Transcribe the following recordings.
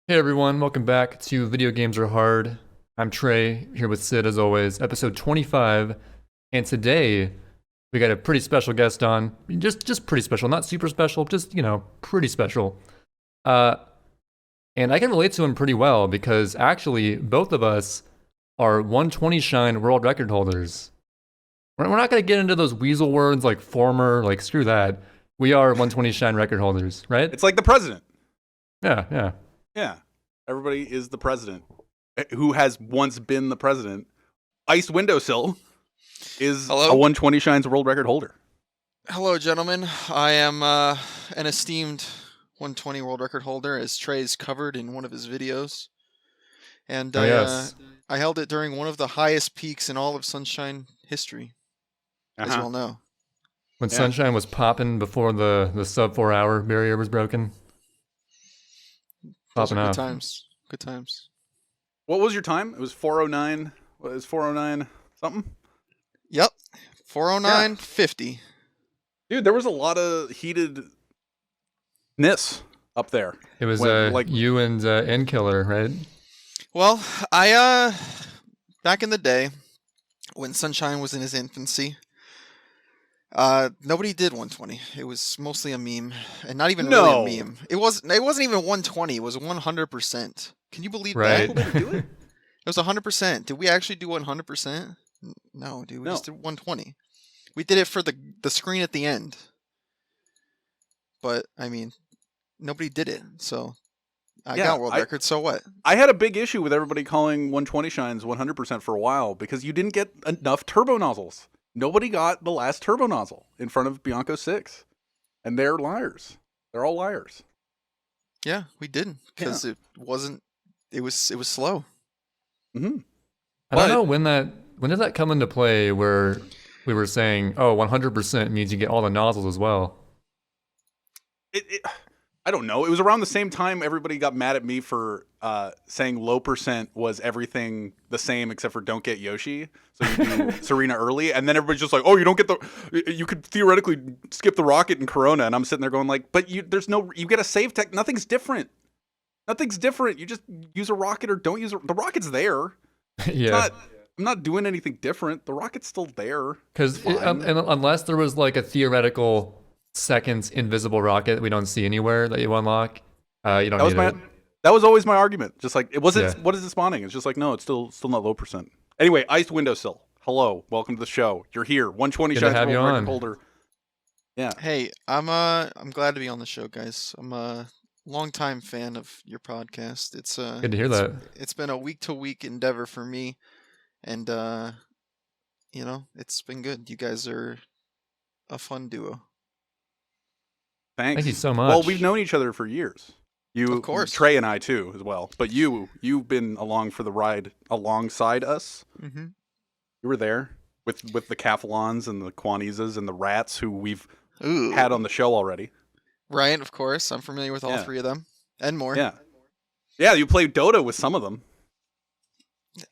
Hey everyone, welcome back to Video Games Are Hard. I'm Trey, here with Sid as always, episode 25, and today we got a pretty special guest on. Just pretty special, not super special, just, pretty special. And I can relate to him pretty well because actually both of us are 120 Shine world record holders. We're not going to get into those weasel words like former, like screw that. We are 120 Shine record holders, right? It's like the president. Yeah. Yeah. Everybody is the president. Who has once been the president. Icedwindowsil is Hello? a 120 Shines world record holder. Hello, gentlemen. I am an esteemed 120 world record holder, as Trey's covered in one of his videos. And Yes. I held it during one of the highest peaks in all of Sunshine history, as you all know. When Yeah. Sunshine was popping before the sub 4 hour barrier was broken. Those are Popping good off. times. Good times. What was your time? It was 409. What is 409 something? Yep. 409.50. Dude, there was a lot of heatedness up there. It was When, you and Endkiller, right? Well, I back in the day when Sunshine was in his infancy, nobody did 120. It was mostly a meme, and not even really a meme. It wasn't even 120. It was 100%. Can you believe Right. that? People didn't do it. It was 100%. Did we actually do 100%? No, dude. We No. just did 120. We did it for the screen at the end. But I mean, nobody did it, so I Yeah, got world record. So what? I had a big issue with everybody calling 120 Shines 100% for a while because you didn't get enough turbo nozzles. Nobody got the last turbo nozzle in front of Bianco 6. And they're liars. They're all liars. Yeah, we didn't because it wasn't. It was slow. Mm-hmm. I don't know when did that come into play where we were saying, oh, 100% means you get all the nozzles as well. I don't know. It was around the same time everybody got mad at me for saying low percent was everything the same except for don't get Yoshi. So you do Serena early, and then everybody's just like, "Oh, you don't get you could theoretically skip the rocket in Corona." And I'm sitting there going like, "But you get a save tech. Nothing's different. Nothing's different. You just use a rocket or don't use the rocket's there. Yeah. I'm not doing anything different. The rocket's still there. Because unless there was like a theoretical seconds invisible rocket that we don't see anywhere that you unlock, you don't need it. That was always my argument. Just like, it wasn't, Yeah. what is it spawning? It's just like, no, it's still not low percent. Anyway, Icedwindowsil. Hello. Welcome to the show. You're here. 120 Good to Shines have you world on. record holder. Yeah. Hey, I'm glad to be on the show, guys. I'm a longtime fan of your podcast. It's Good to hear that. It's been a week to week endeavor for me, and it's been good. You guys are a fun duo. Thanks. Thank you so much. Well, we've known each other for years. You, Of course. Trey and I too, as well. But you've been along for the ride alongside us. Mm-hmm. You were there with the Cathalons and the Quanizas and the Rats who we've Ooh. had on the show already. Right, of course. I'm familiar with all Yeah. three of them and more. Yeah. Yeah, you played Dota with some of them.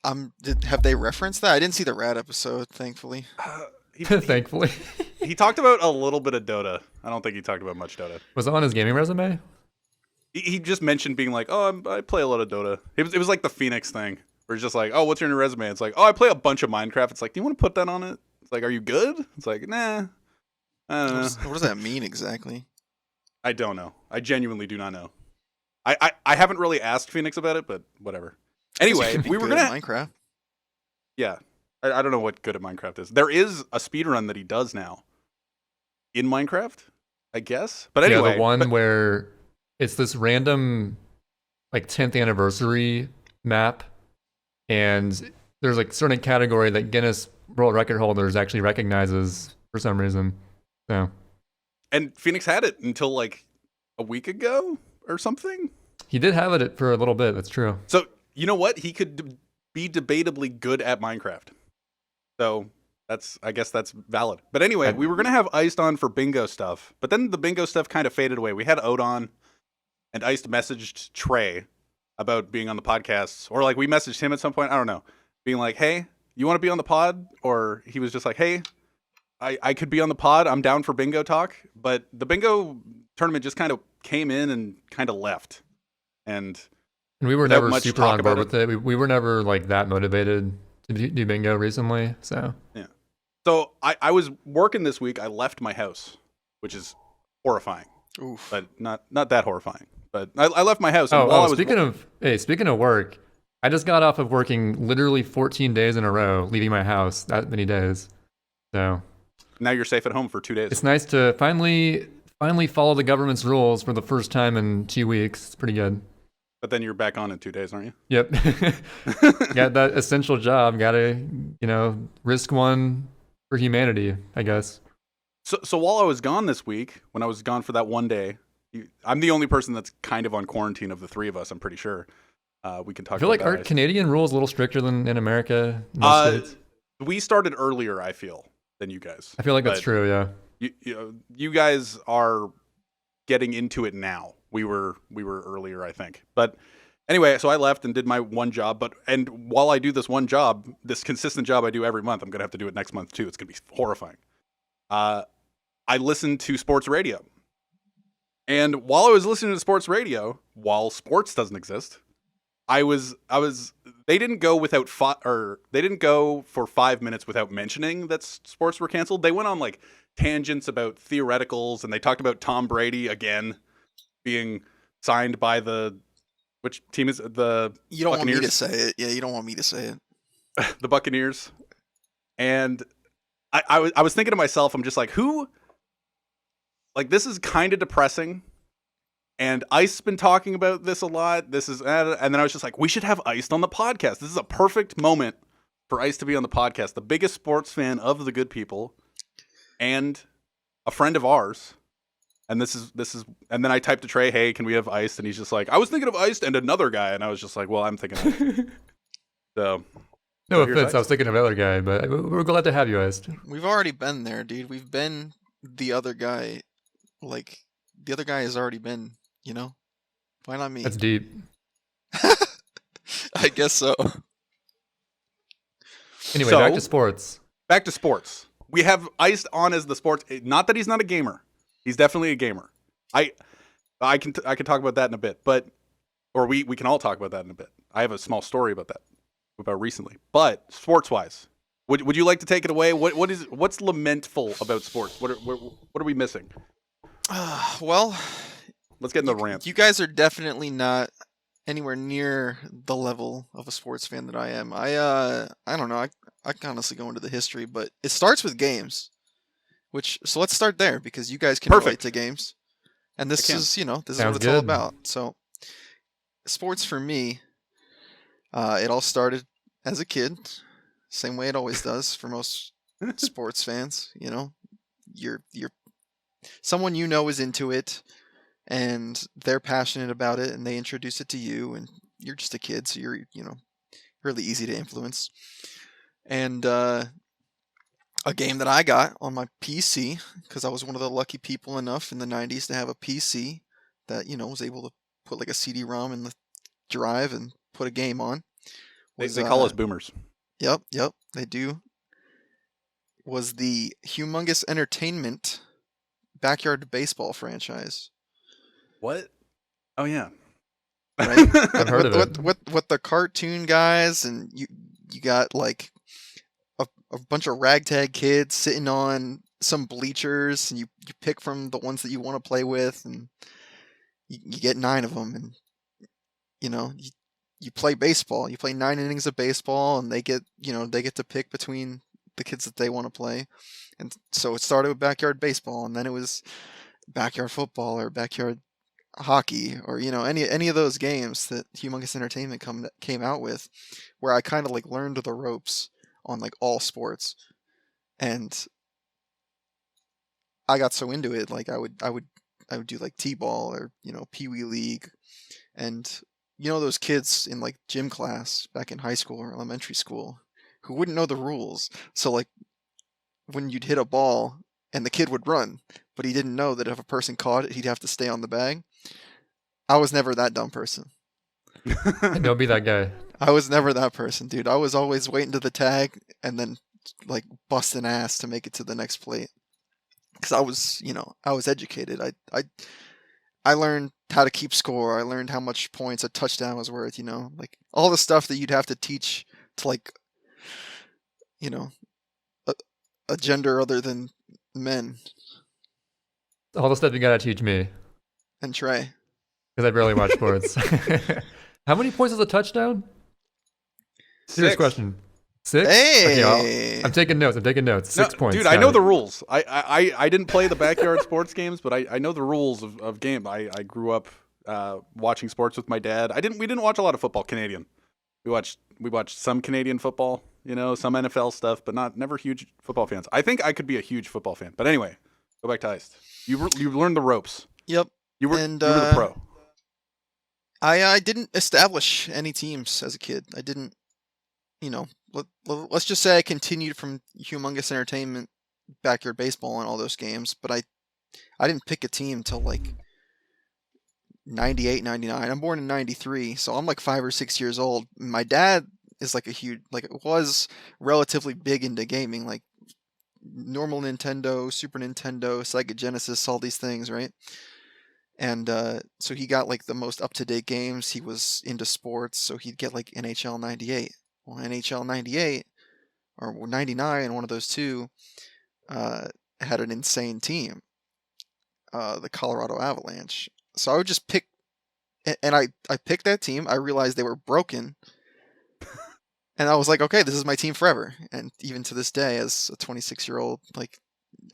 Have they referenced that? I didn't see the rat episode, thankfully. Thankfully. He talked about a little bit of Dota. I don't think he talked about much Dota. Was it on his gaming resume? He just mentioned being like, "Oh, I play a lot of Dota." It was like the Phoenix thing, where it's just like, "Oh, what's your new resume?" It's like, "Oh, I play a bunch of Minecraft." It's like, "Do you want to put that on it?" It's like, "Are you good?" It's like, "Nah, I don't know." What does that mean exactly? I don't know. I genuinely do not know. I haven't really asked Phoenix about it, but whatever. Anyway, Could be we were good gonna. at Minecraft. Yeah, I don't know what good at Minecraft is. There is a speedrun that he does now in Minecraft, I guess. But anyway, Yeah, the one where it's this random like 10th anniversary map, and there's like certain category that Guinness World Record holders actually recognizes for some reason. So and Phoenix had it until like a week ago or something. he did have it for a little bit. That's true. So you know what? He could be debatably good at Minecraft. So I guess that's valid. But anyway, we were gonna have Iced on for bingo stuff, but then the bingo stuff kind of faded away. We had Ode on, and Iced messaged Trey about being on the podcast, or like we messaged him at some point. I don't know, being like, "Hey, you want to be on the pod?" Or he was just like, "Hey, I could be on the pod. I'm down for bingo talk." But the bingo tournament just kind of came in and kind of left, and And we were without never much super talk on board about with it. We were never like that motivated to do bingo recently. So So I was working this week. I left my house, which is horrifying, Oof. but not that horrifying. But I left my house. And while I was speaking of work, I just got off of working literally 14 days in a row, leaving my house that many days. So now you're safe at home for 2 days. it's nice to finally follow the government's rules for the first time in 2 weeks. It's pretty good. But then you're back on in 2 days, aren't you? Yep. Got that essential job. Got to, risk one for humanity, I guess. So while I was gone this week, when I was gone for that 1 day, I'm the only person that's kind of on quarantine of the three of us, I'm pretty sure. We can talk I feel about like our that. Canadian rules a little stricter than in America. In most states. We started earlier, I feel, than you guys. I feel like that's true, yeah. You guys are getting into it now. We were earlier, I think. But anyway, so I left and did my one job. And while I do this one job, this consistent job I do every month, I'm gonna have to do it next month too. It's gonna be horrifying. I listened to sports radio, and while I was listening to sports radio, while sports doesn't exist, I was. They didn't go they didn't go for 5 minutes without mentioning that sports were canceled. They went on like tangents about theoreticals, and they talked about Tom Brady again being signed by which team is the You don't Buccaneers? want me to say it. Yeah, you don't want me to say it. The Buccaneers. And I was thinking to myself, I'm just like, this is kind of depressing. And Ice's been talking about this a lot. And then I was just like, we should have Ice on the podcast. This is a perfect moment for Ice to be on the podcast. The biggest sports fan of the good people and a friend of ours. And this is, and then I typed to Trey, hey, can we have Ice? And he's just like, I was thinking of Ice and another guy. And I was just like, well, I'm thinking of Ice. So. No here's offense, Ice. I was thinking of another guy, but we're glad to have you, Ice. We've already been there, dude. We've been the other guy. Like, the other guy has already been, Why not me? That's deep. I guess so. Anyway, So- back to sports. Back to sports. We have Ice on as the sports. Not that he's not a gamer. He's definitely a gamer. I can talk about that in a bit, or we can all talk about that in a bit. I have a small story about recently. But sports wise, would you like to take it away? What's lamentful about sports? What are we missing? Well, Let's get into the rant. you guys are definitely not anywhere near the level of a sports fan that I am. I don't know. I can honestly go into the history, but it starts with games. So let's start there because you guys can relate Perfect. to games. And this I can. is, this is Sounds what it's all good. about. So sports for me, it all started as a kid, same way it always does for most sports fans. You're someone is into it, and they're passionate about it, and they introduce it to you, and you're just a kid, so you're really easy to influence. And a game that I got on my PC, because I was one of the lucky people enough in the 90s to have a PC that was able to put like a CD-ROM in the drive and put a game on. They call us boomers. Yep, they do. Was the Humongous Entertainment Backyard Baseball franchise. What? Oh yeah. Right? I've heard of it. With the cartoon guys, and you got like a bunch of ragtag kids sitting on some bleachers, and you pick from the ones that you want to play with, and you get 9 of them, and you play baseball. You play 9 innings of baseball, and they get to pick between the kids that they want to play. And so it started with backyard baseball, and then it was backyard football or backyard hockey, or any of those games that Humongous Entertainment came out with, where I kind of like learned the ropes on like all sports, and I got so into it. Like I would do like t-ball or Pee Wee League, and those kids in like gym class back in high school or elementary school who wouldn't know the rules. So like when you'd hit a ball and the kid would run, but he didn't know that if a person caught it, he'd have to stay on the bag. I was never that dumb person. Don't be that guy. I was never that person, dude. I was always waiting to the tag and then like busting ass to make it to the next plate. Because I was educated. I learned how to keep score. I learned how much points a touchdown was worth, like all the stuff that you'd have to teach to like, a, a gender other than men All the stuff you gotta teach me and Trey. because I barely watch sports. How many points is a touchdown? Serious 6. question. 6? Hey! Okay, I'm taking notes. 6 points. Dude, Got I know it. the rules. I didn't play the backyard sports games, but I know the rules of game. I grew up watching sports with my dad. We didn't watch a lot of football Canadian. We watched some Canadian football, some NFL stuff, but never huge football fans. I think I could be a huge football fan. But anyway, go back to Iced. You learned the ropes. Yep. You were the pro. I didn't establish any teams as a kid. I didn't, let's just say I continued from Humongous Entertainment, Backyard Baseball, and all those games, but I didn't pick a team till like 98, 99. I'm born in 93, so I'm like 5 or 6 years old. My dad is was relatively big into gaming, like normal Nintendo, Super Nintendo, Sega Genesis, all these things, right? And so he got like the most up-to-date games. He was into sports, so he'd get like NHL 98. Well, NHL 98 or 99, one of those two, had an insane team, the Colorado Avalanche. So I would just pick, and I picked that team. I realized they were broken, and I was like, okay, this is my team forever. And even to this day, as a 26-year-old like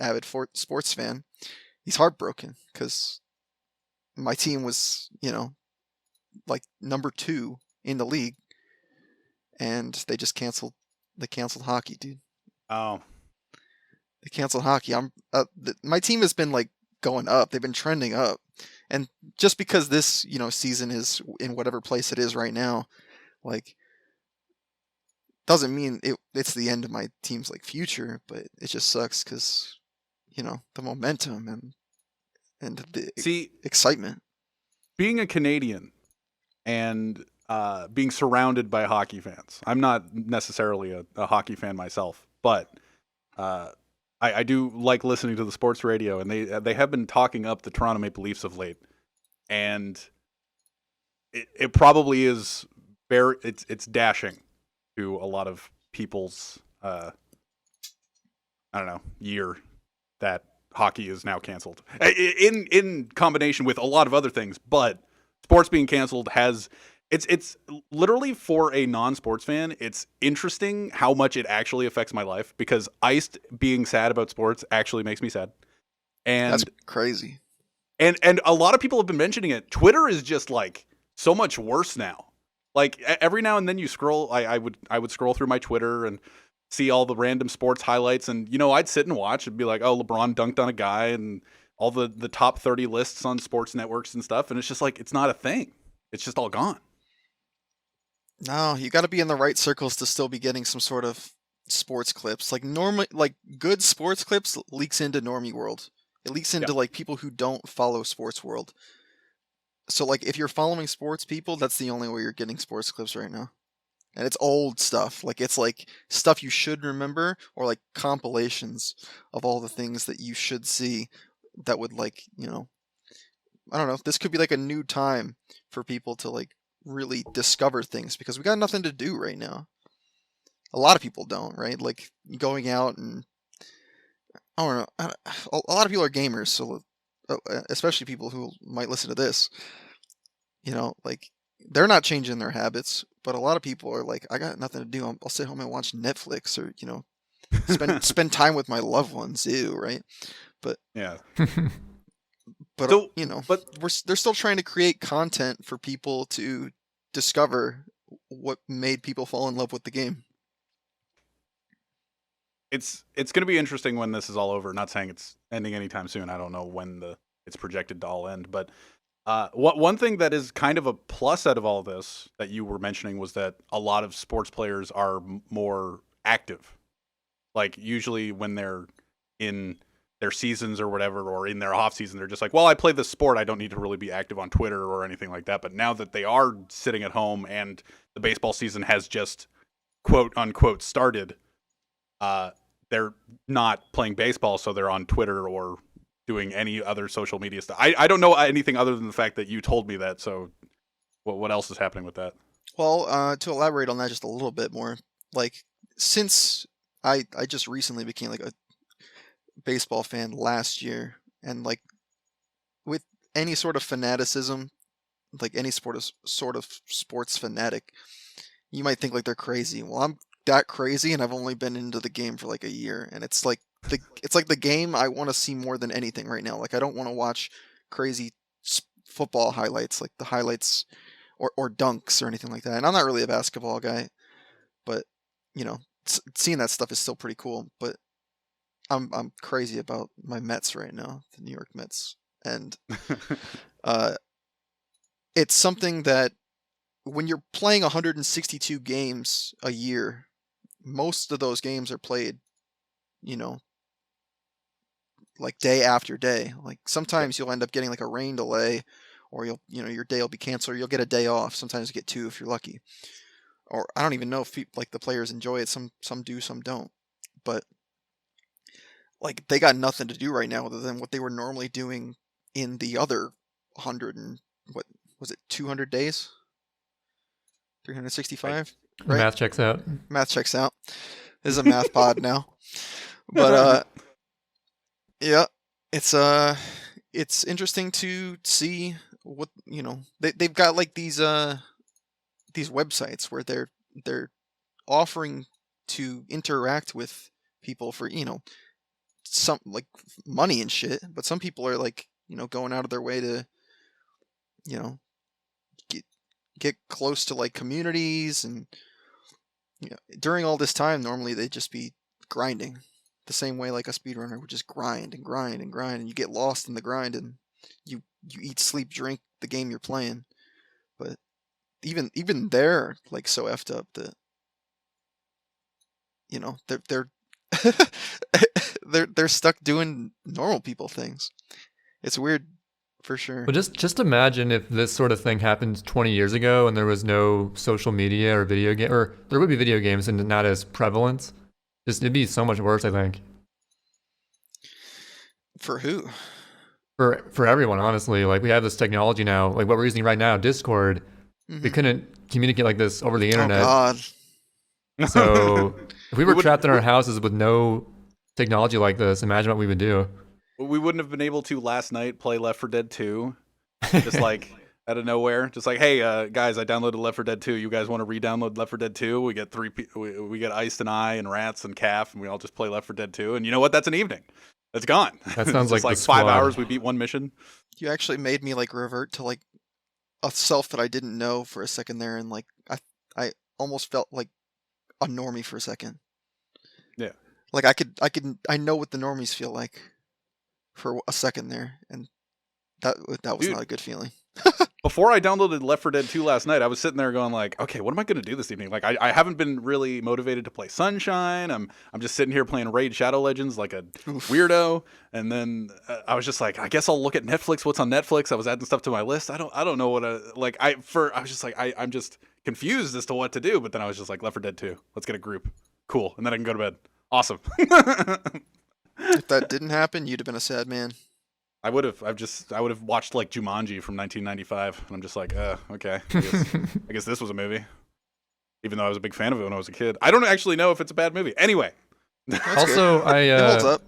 avid sports fan, he's heartbroken because my team was, like number 2 in the league, and they just canceled. They canceled hockey, dude. Oh, they canceled hockey. My team has been like going up. They've been trending up, and just because this, season is in whatever place it is right now, like, doesn't mean it's the end of my team's like future. But it just sucks because, the momentum and the excitement. Being a Canadian and being surrounded by hockey fans. I'm not necessarily a hockey fan myself, but I do like listening to the sports radio, and they have been talking up the Toronto Maple Leafs of late, and it probably is it's dashing to a lot of people's year that hockey is now canceled in combination with a lot of other things, but sports being canceled it's literally, for a non-sports fan, it's interesting how much it actually affects my life, because Iced being sad about sports actually makes me sad. And that's crazy. And a lot of people have been mentioning it. Twitter is just like so much worse now. Like every now and then you scroll, I would scroll through my Twitter and see all the random sports highlights, and I'd sit and watch and be like, oh, LeBron dunked on a guy, and all the top 30 lists on sports networks and stuff, and it's just like, it's not a thing. It's just all gone. No, you got to be in the right circles to still be getting some sort of sports clips. Like normally, like good sports clips leaks into normie world. It leaks into like people who don't follow sports world. So like if you're following sports people, that's the only way you're getting sports clips right now. And it's old stuff. Like it's like stuff you should remember, or like compilations of all the things that you should see that would like, I don't know. This could be like a new time for people to like really discover things, because we got nothing to do right now. A lot of people don't, right? Like going out and I don't know. A lot of people are gamers, so especially people who might listen to this, like they're not changing their habits. But a lot of people are like, I got nothing to do. I'll sit home and watch Netflix, or spend time with my loved ones. Ew, right? But yeah. But so, they're still trying to create content for people to discover what made people fall in love with the game. It's going to be interesting when this is all over. Not saying it's ending anytime soon. I don't know when it's projected to all end. But one thing that is kind of a plus out of all this that you were mentioning was that a lot of sports players are more active. Like usually when they're in their seasons or whatever, or in their off season, they're just like, well, I play this sport, I don't need to really be active on Twitter or anything like that. But now that they are sitting at home and the baseball season has just quote unquote started, they're not playing baseball, so they're on Twitter or doing any other social media stuff. I don't know anything other than the fact that you told me that. So what else is happening with that? Well, to elaborate on that just a little bit more, like since I just recently became like a baseball fan last year, and like with any sort of fanaticism, like any sort of sports fanatic, you might think like they're crazy. Well, I'm that crazy, and I've only been into the game for like a year, and it's like the game I want to see more than anything right now. Like I don't want to watch crazy football highlights, like the highlights or dunks or anything like that. And I'm not really a basketball guy, but you know, seeing that stuff is still pretty cool. But I'm crazy about my Mets right now, the New York Mets, and it's something that when you're playing 162 games a year, most of those games are played, you know, like day after day. Like sometimes you'll end up getting like a rain delay, or your day will be canceled, or you'll get a day off. Sometimes you get two if you're lucky. Or I don't even know if like the players enjoy it. Some do, some don't. But like they got nothing to do right now other than what they were normally doing in the other 100 and what was it, 200 days? 365? Right? Math checks out. Math checks out. This is a math pod now. But yeah, it's interesting to see what, you know, they've got like these websites where they're offering to interact with people for, you know, some like money and shit, but some people are like, you know, going out of their way to, you know, get close to like communities. And you know, during all this time normally they'd just be grinding the same way like a speedrunner would just grind and grind and grind, and you get lost in the grind, and you eat, sleep, drink the game you're playing. But even they're like so effed up that, you know, they're they're stuck doing normal people things. It's weird for sure. But just imagine if this sort of thing happened 20 years ago and there was no social media or video game, or there would be video games and not as prevalent. It'd be so much worse, I think. For who? For everyone, honestly. Like we have this technology now, like what we're using right now, Discord. Mm-hmm. We couldn't communicate like this over the internet. Oh God. So if we were trapped in our houses with no technology like this, imagine what we would do. We wouldn't have been able to last night play Left 4 Dead 2, just like out of nowhere. Just like, hey, guys, I downloaded Left 4 Dead 2. You guys want to re-download Left 4 Dead 2? We get we get Iced and I and Rats and Calf, and we all just play Left 4 Dead 2. And you know what? That's an evening. It's gone. That sounds like like 5 hours. We beat one mission. You actually made me like revert to like a self that I didn't know for a second there, and like I almost felt like a normie for a second. Yeah. Like I know what the normies feel like for a second there, and that was not a good feeling. Before I downloaded Left 4 Dead 2 last night, I was sitting there going like, okay, what am I going to do this evening? Like, I haven't been really motivated to play Sunshine. I'm just sitting here playing Raid Shadow Legends like a weirdo. And then I was just like, I guess I'll look at Netflix. What's on Netflix? I was adding stuff to my list. I don't know what I was just like, I'm just confused as to what to do. But then I was just like, Left 4 Dead 2. Let's get a group. Cool. And then I can go to bed. Awesome. If that didn't happen, you'd have been a sad man. I would have watched like Jumanji from 1995, and I'm just like, okay, I guess this was a movie, even though I was a big fan of it when I was a kid. I don't actually know if it's a bad movie. Anyway, also It holds up.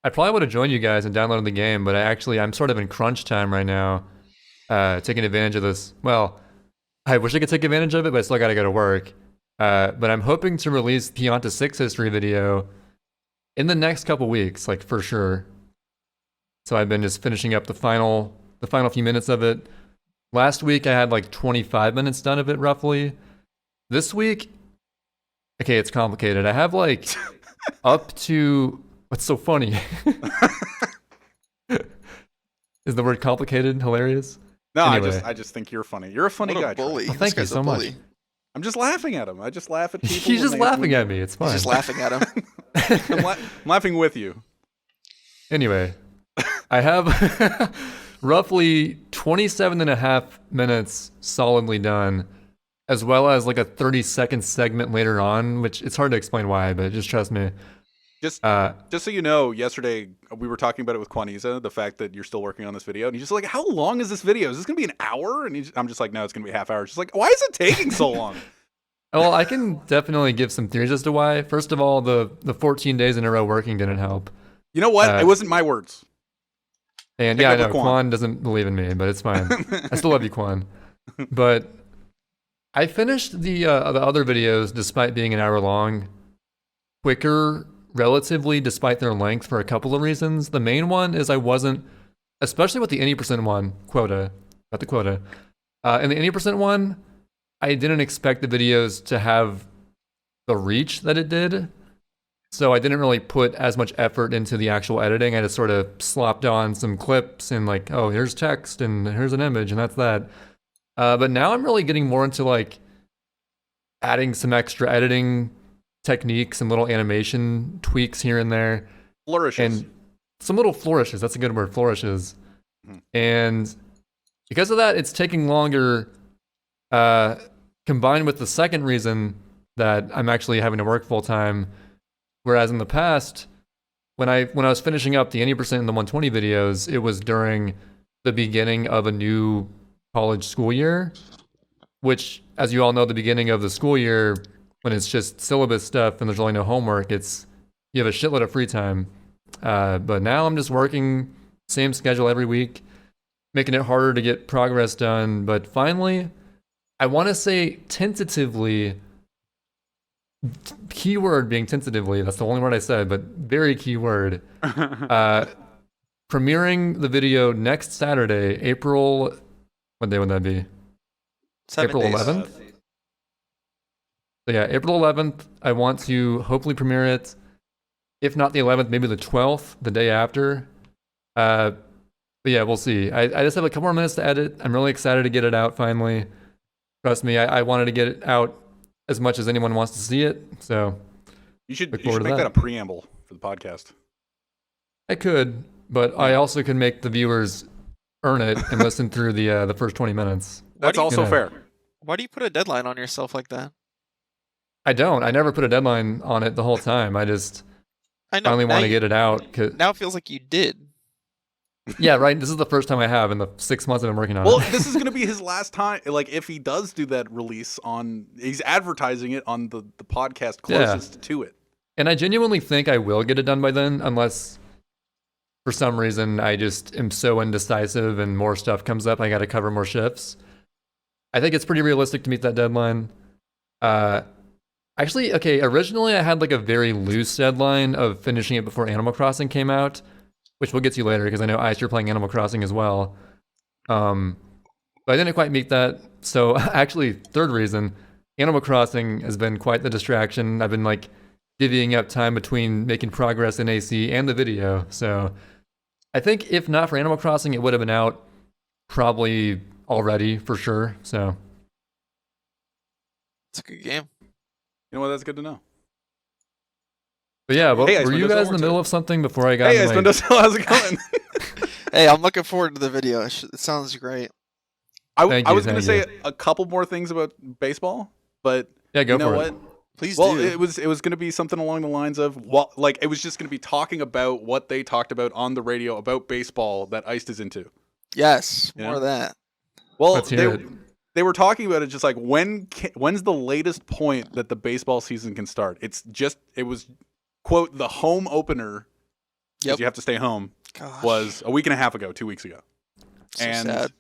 I probably would have joined you guys and downloaded the game, but I'm sort of in crunch time right now, taking advantage of this. Well, I wish I could take advantage of it, but I still gotta go to work. But I'm hoping to release the Onto 6 history video in the next couple weeks, like for sure. So I've been just finishing up the final few minutes of it. Last week I had like 25 minutes done of it roughly. This week, okay, it's complicated. I have like up to, what's so funny? Is the word complicated hilarious? No, Anyway. I just think you're funny. You're a funny guy. Bully. Oh, thank you so much. I'm just laughing at him. I just laugh at people. He's just laughing at me. It's fine. He's just laughing at him. I'm laughing with you. Anyway, I have roughly 27 and a half minutes solidly done, as well as like a 30-second segment later on, which it's hard to explain why, but just trust me. Just so you know, yesterday we were talking about it with Quaniza, the fact that you're still working on this video, and he's just like, "How long is this video? Is this gonna be an hour?" And I'm just like, "No, it's gonna be a half hour." She's like, "Why is it taking so long?" Well, I can definitely give some theories as to why. First of all, the 14 days in a row working didn't help. You know what? It wasn't my words. And yeah, I know Quan doesn't believe in me, but it's fine. I still love you, Quan. But I finished the other videos, despite being an hour long, quicker, relatively, despite their length, for a couple of reasons. The main one is I wasn't, especially with the 80% one, quota, not the quota. And the 80% one, I didn't expect the videos to have the reach that it did. So I didn't really put as much effort into the actual editing. I just sort of slopped on some clips and like, oh, here's text and here's an image and that's that. But now I'm really getting more into like adding some extra editing techniques and little animation tweaks here and there. Flourishes. And some little flourishes. That's a good word, flourishes. Mm-hmm. And because of that, it's taking longer, combined with the second reason that I'm actually having to work full time. Whereas in the past, when I was finishing up the 80% and the 120 videos, it was during the beginning of a new college school year, which, as you all know, the beginning of the school year, when it's just syllabus stuff and there's really no homework, you have a shitload of free time. But now I'm just working same schedule every week, making it harder to get progress done. But finally, I want to say tentatively, keyword being tentatively, that's the only word I said, but very keyword. Premiering the video next Saturday, April, what day would that be? 7 April days. 11th? So yeah, April 11th, I want to hopefully premiere it. If not the 11th, maybe the 12th, the day after. But yeah, we'll see. I just have a couple more minutes to edit. I'm really excited to get it out finally. Trust me, I wanted to get it out as much as anyone wants to see it. So you should make that a preamble for the podcast. I could, but I also could make the viewers earn it and listen through the first 20 minutes. That's also fair. Why do you put a deadline on yourself like that? I don't. I never put a deadline on it the whole time. I finally want to get it out. Now it feels like you did. Yeah, right. This is the first time I have in the 6 months I've been working on it. Well, this is going to be his last time. Like, if he does do that release he's advertising it on the podcast closest to it. And I genuinely think I will get it done by then, unless for some reason I just am so indecisive and more stuff comes up. I got to cover more shifts. I think it's pretty realistic to meet that deadline. Actually, okay, originally I had like a very loose deadline of finishing it before Animal Crossing came out, which we'll get to later because I know Ice, you're playing Animal Crossing as well. But I didn't quite meet that. So actually, third reason, Animal Crossing has been quite the distraction. I've been like divvying up time between making progress in AC and the video. So I think if not for Animal Crossing, it would have been out probably already for sure. So it's a good game. You know what? That's good to know. But yeah, were you guys in the middle of something before I got? Hey, Icedwindowsil, how's it going? Hey, I'm looking forward to the video. It sounds great. I was going to say a couple more things about baseball, but yeah, go you know for what? it. Please well, do. it was going to be something along the lines of it was just going to be talking about what they talked about on the radio about baseball that Iced is into. Yes, more of that. Well, they were talking about it just like when's the latest point that the baseball season can start? It was quote the home opener. Yep. You have to stay home. Gosh. Was a week and a half ago, 2 weeks ago. So sad.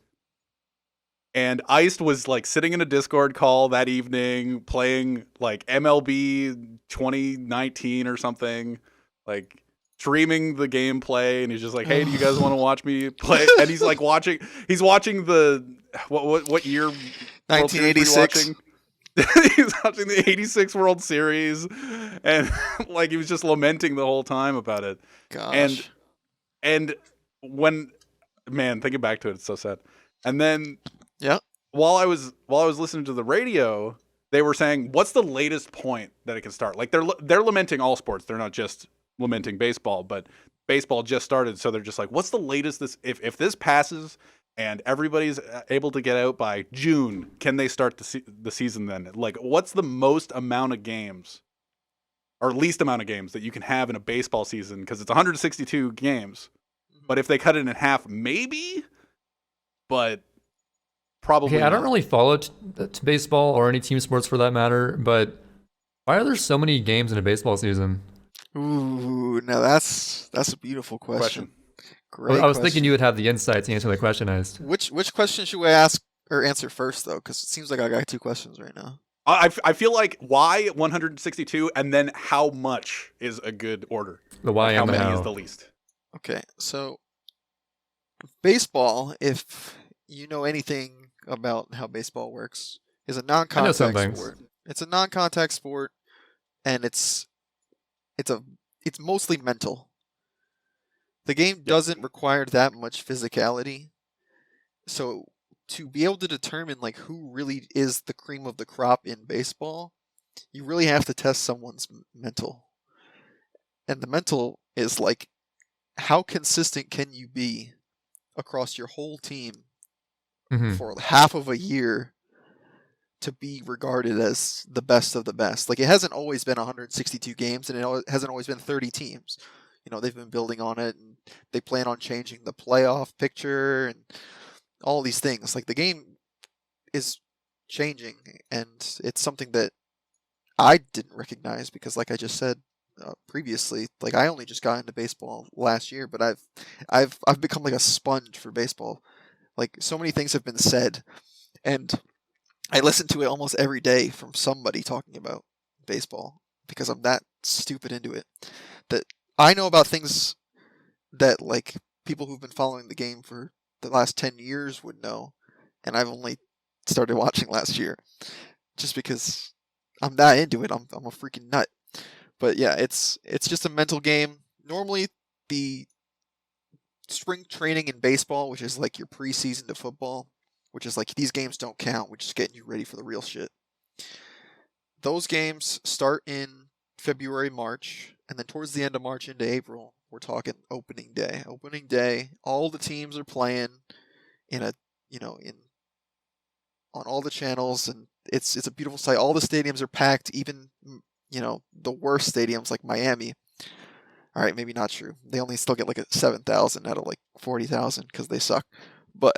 And Iced was like sitting in a Discord call that evening playing like MLB 2019 or something, like streaming the gameplay, and he's just like, "Hey, do you guys want to watch me play?" And he's like watching the what year? 1986. He was watching the 86 World Series, and like he was just lamenting the whole time about it. Gosh. And when, man, thinking back to it, it's so sad. And then, yeah, while I was listening to the radio, they were saying, "What's the latest point that it can start?" Like they're lamenting all sports. They're not just lamenting baseball, but baseball just started, so they're just like, "What's the latest if this passes and everybody's able to get out by June, can they start the season then? Like, what's the most amount of games or least amount of games that you can have in a baseball season, because it's 162 games. But if they cut it in half, maybe, but probably Okay, I don't not. really follow to baseball or any team sports for that matter, but why are there so many games in a baseball season? Ooh, now that's a beautiful question. Great I was question. thinking you would have the insight to answer the question, Iced. Which question should we ask or answer first though? Because it seems like I got 2 questions right now. I feel like why 162, and then how much is a good order? The why Like how and the many how. is the least? Okay, so baseball, if you know anything about how baseball works, is a I know some non-contact things. sport. It's a non-contact sport, and it's mostly mental. The game doesn't require that much physicality, so to be able to determine like who really is the cream of the crop in baseball, you really have to test someone's mental. And the mental is like, how consistent can you be across your whole team Mhm. for half of a year to be regarded as the best of the best? Like, it hasn't always been 162 games, and it hasn't always been 30 teams. You know, they've been building on it, and they plan on changing the playoff picture and all these things. Like, the game is changing, and it's something that I didn't recognize because, like I just said previously, like I only just got into baseball last year, but I've become like a sponge for baseball. Like, so many things have been said, and I listen to it almost every day from somebody talking about baseball because I'm that stupid into it. That I know about things that like people who've been following the game for the last 10 years would know, and I've only started watching last year just because I'm that into it. I'm a freaking nut. But yeah, it's just a mental game. Normally the spring training in baseball, which is like your preseason to football, which is like these games don't count, we're just getting you ready for the real shit. Those games start in February, March, and then towards the end of March into April, we're talking opening day. Opening day, all the teams are playing in a, you know, in on all the channels, and it's a beautiful sight. All the stadiums are packed, even, you know, the worst stadiums like Miami. All right, maybe not true. They only still get like a 7,000 out of like 40,000 because they suck. But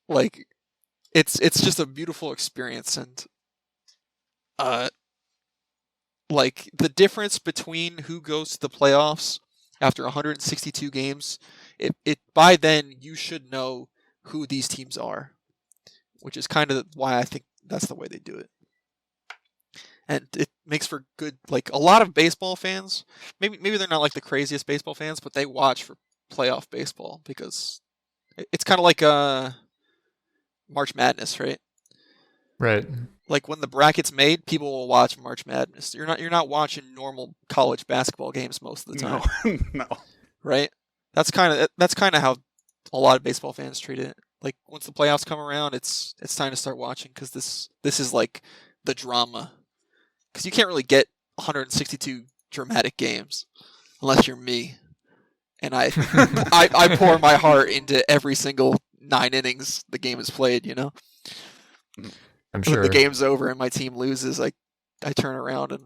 like, it's just a beautiful experience, and like the difference between who goes to the playoffs after 162 games, it by then you should know who these teams are, which is kind of why I think that's the way they do it. And it makes for good, like a lot of baseball fans, maybe they're not like the craziest baseball fans, but they watch for playoff baseball because it's kind of like March Madness, right? Right. Like when the bracket's made, people will watch March Madness. You're not watching normal college basketball games most of the time. No. Right? That's kind of how a lot of baseball fans treat it. Like once the playoffs come around, it's time to start watching because this is like the drama. Because you can't really get 162 dramatic games unless you're me, and I pour my heart into every single 9 innings the game is played. You know, I'm when sure. the game's over and my team loses, I turn around and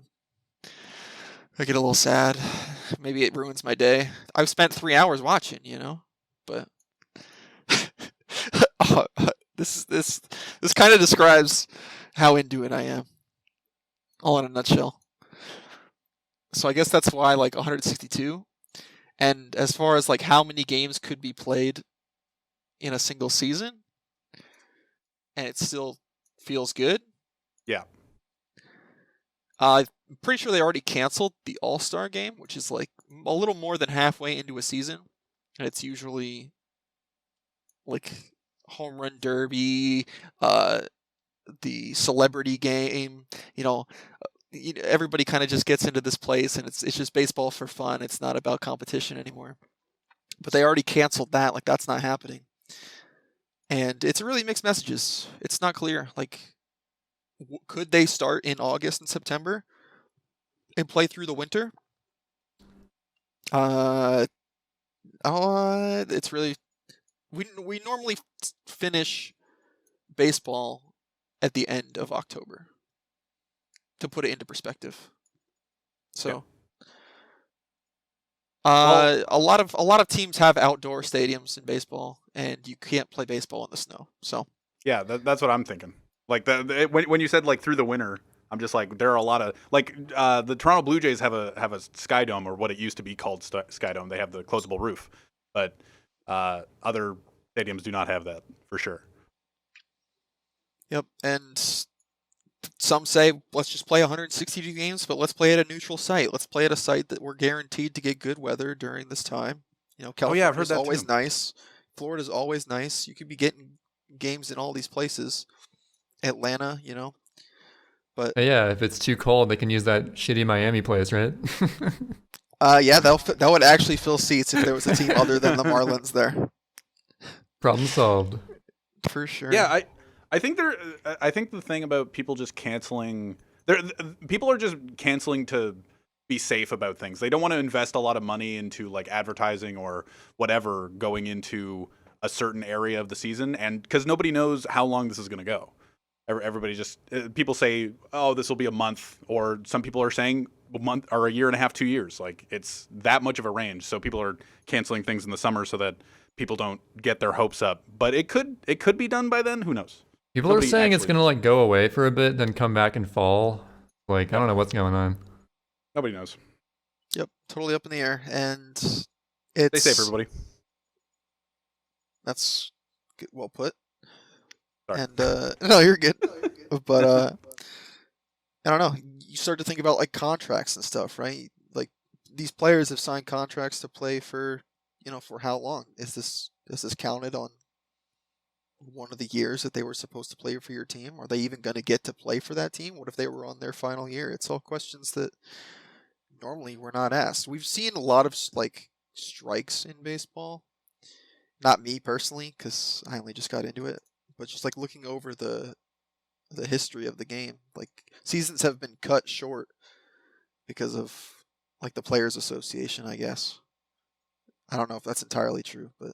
I get a little sad. Maybe it ruins my day. I've spent 3 hours watching, you know, but this kind of describes how into it I am. All in a nutshell. So I guess that's why like 162. And as far as like how many games could be played in a single season and it still feels good. Yeah. I'm pretty sure they already canceled the All-Star game, which is like a little more than halfway into a season. And it's usually like home run derby, the celebrity game, you know, everybody kind of just gets into this place and it's just baseball for fun. It's not about competition anymore. But they already canceled that. Like, that's not happening. And it's really mixed messages. It's not clear. Like, could they start in August and September and play through the winter? It's really, we normally finish baseball at the end of October, to put it into perspective. So, Well- a lot of teams have outdoor stadiums in baseball, and you can't play baseball in the snow. So, Yeah, that's what I'm thinking. Like when you said like through the winter, I'm just like there are a lot of like the Toronto Blue Jays have a sky dome, or what it used to be called sky dome. They have the closable roof, but other stadiums do not have that for sure. yep. And some say let's just play 162 games, but let's play at a neutral site. Let's play at a site that we're guaranteed to get good weather during this time. You know, Oh, yeah, I've heard California's that always too. nice. Florida's always nice. You could be getting games in all these places. Atlanta, you know. But Yeah, if it's too cold, they can use that shitty Miami place, right? yeah, that would actually fill seats if there was a team other than the Marlins there. Problem solved. For sure. Yeah, I think I think the thing about people just canceling, people are just canceling to be safe about things. They don't want to invest a lot of money into like advertising or whatever going into a certain area of the season, and because nobody knows how long this is going to go. Everybody just people say, oh, this will be a month, or some people are saying a month or a year and a half, 2 years. Like it's that much of a range. So people are canceling things in the summer so that people don't get their hopes up. But it could be done by then. Who knows? People are Nobody saying it's actually gonna like go away for a bit, then come back in fall. Like I don't know what's going on. Nobody knows. Yep, totally up in the air, and Stay it's safe, everybody. That's well put. Sorry. And no, you're good. But I don't know. You start to think about like contracts and stuff, right? Like these players have signed contracts to play for, for how long? Is this counted on one of the years that they were supposed to play for your team? Are they even going to get to play for that team? What if they were on their final year? It's all questions that normally we're not asked. We've seen a lot of like strikes in baseball. Not me personally, because I only just got into it, but just like looking over the history of the game, like seasons have been cut short because of like the Players Association, I guess. I don't know if that's entirely true, but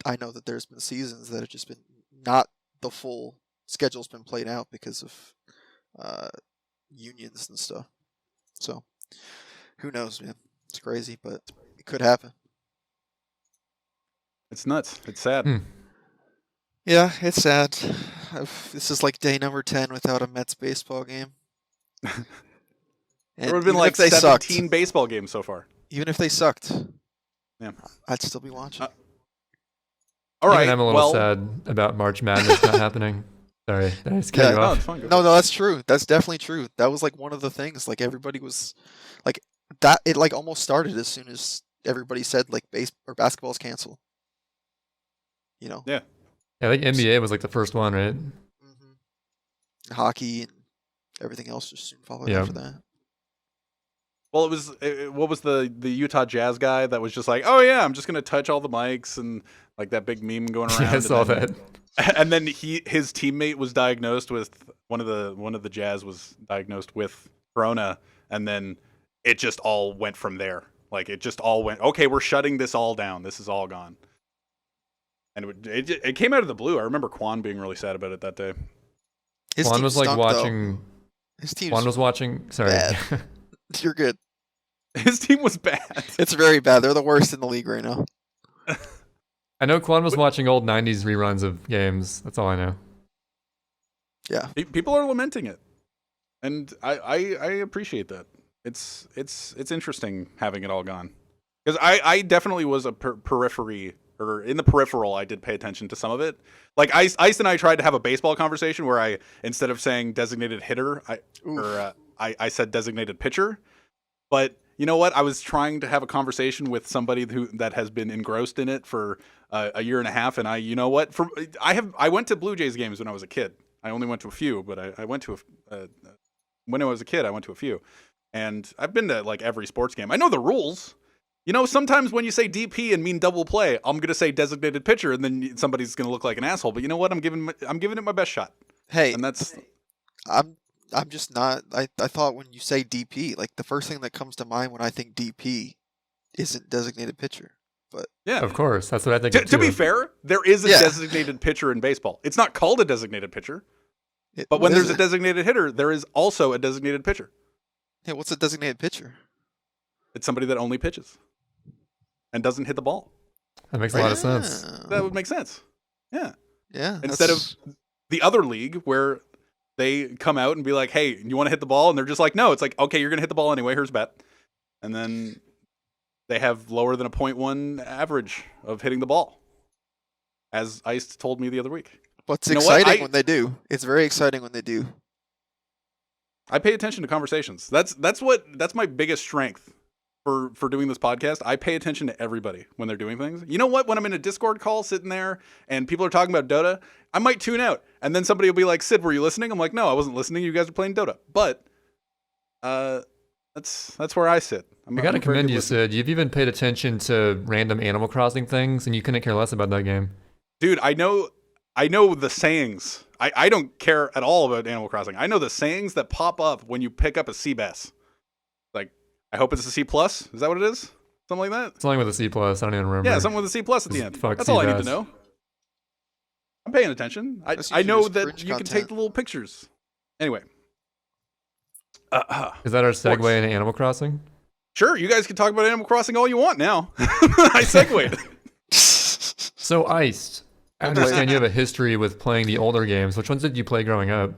I know that there's been seasons that have just been not the full schedule's been played out because of unions and stuff. So who knows, man? It's crazy, but it could happen. It's nuts. It's sad. Yeah, it's sad. This is like day number 10 without a Mets baseball game. There would have been even like if they 17 sucked, baseball games so far. even if they sucked, Yeah. I'd still be watching. All right. Even I'm a little well, sad about March Madness not happening. Sorry, did I just cut Yeah, you no, off? it's fine. No, that's true. That's definitely true. That was like one of the things. Like everybody was like that. It like almost started as soon as everybody said like basketball's canceled. Yeah. Yeah, I think NBA was like the first one, right? Hockey and everything else just soon followed Yeah. after that. Well, what was the Utah Jazz guy that was just like, oh yeah, I'm just gonna touch all the mics, and like that big meme going around. Yeah, I and saw then- that. And then his teammate was diagnosed with one of the Jazz was diagnosed with corona, and then it just all went from there. Like it just all went. Okay, we're shutting this all down. This is all gone. And it came out of the blue. I remember Quan being really sad about it that day. His Juan team was like stunk, though. watching. His team. Juan was watching. Sorry. bad. You're good. His team was bad. It's very bad. They're the worst in the league right now. I know Quan was watching old '90s reruns of games. That's all I know. Yeah. People are lamenting it, and I appreciate that. It's interesting having it all gone, because I definitely was a periphery, or in the peripheral. I did pay attention to some of it. Like Ice and I tried to have a baseball conversation where I, instead of saying designated hitter, I said designated pitcher. But you know what? I was trying to have a conversation with somebody that has been engrossed in it for a year and a half, and you know what? I went to Blue Jays games when I was a kid. I only went to a few, but I went to when I was a kid. I went to a few, and I've been to like every sports game. I know the rules. You know, sometimes when you say DP and mean double play, I'm gonna say designated pitcher, and then somebody's gonna look like an asshole. But you know what? I'm giving it my best shot, Hey, and that's. I'm just not. I thought when you say DP, like the first thing that comes to mind when I think DP isn't designated pitcher. But Yeah, Of course, that's what I think. To be fair, there is a Yeah. designated pitcher in baseball. It's not called a designated pitcher, but when there's a designated hitter, there is also a designated pitcher. Hey, what's a designated pitcher? It's somebody that only pitches and doesn't hit the ball. That makes a lot of sense. That would make sense. Yeah. Yeah. Instead of the other league where they come out and be like, hey, you want to hit the ball? And they're just like, no. It's like, okay, you're going to hit the ball anyway. Here's a bet. And then they have lower than a 0.1 average of hitting the ball, as Ice told me the other week. But it's You know what? exciting when they do. It's very exciting when they do. I pay attention to conversations. That's my biggest strength for doing this podcast. I pay attention to everybody when they're doing things. You know what? When I'm in a Discord call sitting there and people are talking about Dota, I might tune out. And then somebody will be like, Sid, were you listening? I'm like, no, I wasn't listening. You guys are playing Dota. But that's where I sit. I gotta commend you, Sid. You've even paid attention to random Animal Crossing things, and you couldn't care less about that game. Dude, I know the sayings. I don't care at all about Animal Crossing. I know the sayings that pop up when you pick up a sea bass. Like, I hope it's a C+. Is that what it is? Something like that? Something with a C+. I don't even remember. Yeah, something with a C+ at the end. Fuck That's all I need C-bass. to know. I'm paying attention. That's I usually know just that cringe you can content. take the little pictures. Anyway. Is that our segue course. into Animal Crossing? Sure, you guys can talk about Animal Crossing all you want now. I segued. So, Iced, I understand you have a history with playing the older games. Which ones did you play growing up?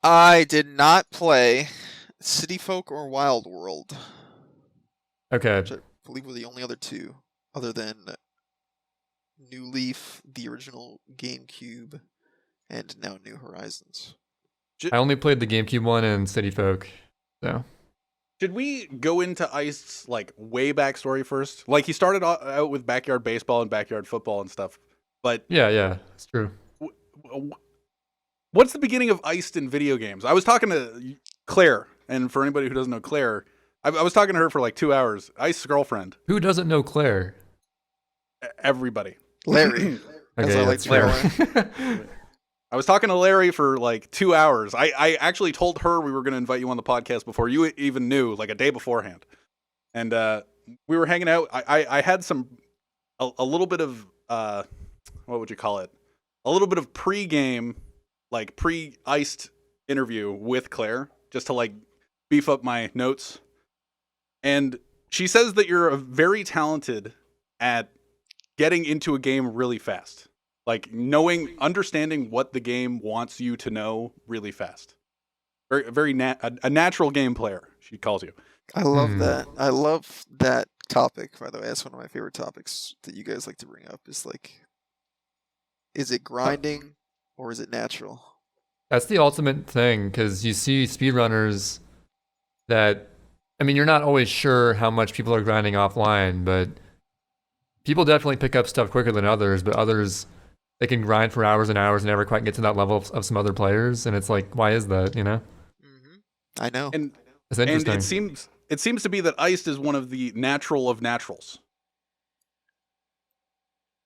I did not play City Folk or Wild World, Okay. which I believe were the only other two, other than New Leaf, the original GameCube, and now New Horizons. I only played the GameCube one and City Folk. So, Should we go into Ice's like way back story first? Like he started out with backyard baseball and backyard football and stuff. But yeah, it's true. what's the beginning of Iced in video games? I was talking to Claire, and for anybody who doesn't know Claire, I was talking to her for like 2 hours. Ice's girlfriend. Who doesn't know Claire? Everybody. Larry. As I like that's to call fair. him. I was talking to Larry for like 2 hours. I actually told her we were going to invite you on the podcast before you even knew, like a day beforehand. And we were hanging out. I had a little bit of, what would you call it? A little bit of pre-game, like pre-iced interview with Claire, just to like beef up my notes. And she says that you're very talented at getting into a game really fast. Like understanding what the game wants you to know really fast. Very a natural game player, she calls you. I love that. I love that topic, by the way. That's one of my favorite topics that you guys like to bring up. Is like, is it grinding or is it natural? That's the ultimate thing, because you see speedrunners that, I mean, you're not always sure how much people are grinding offline, but people definitely pick up stuff quicker than others, but others, they can grind for hours and hours and never quite get to that level of some other players, and it's like, why is that, you know? I know. And It's interesting. and it seems to be that Iced is one of the natural of naturals.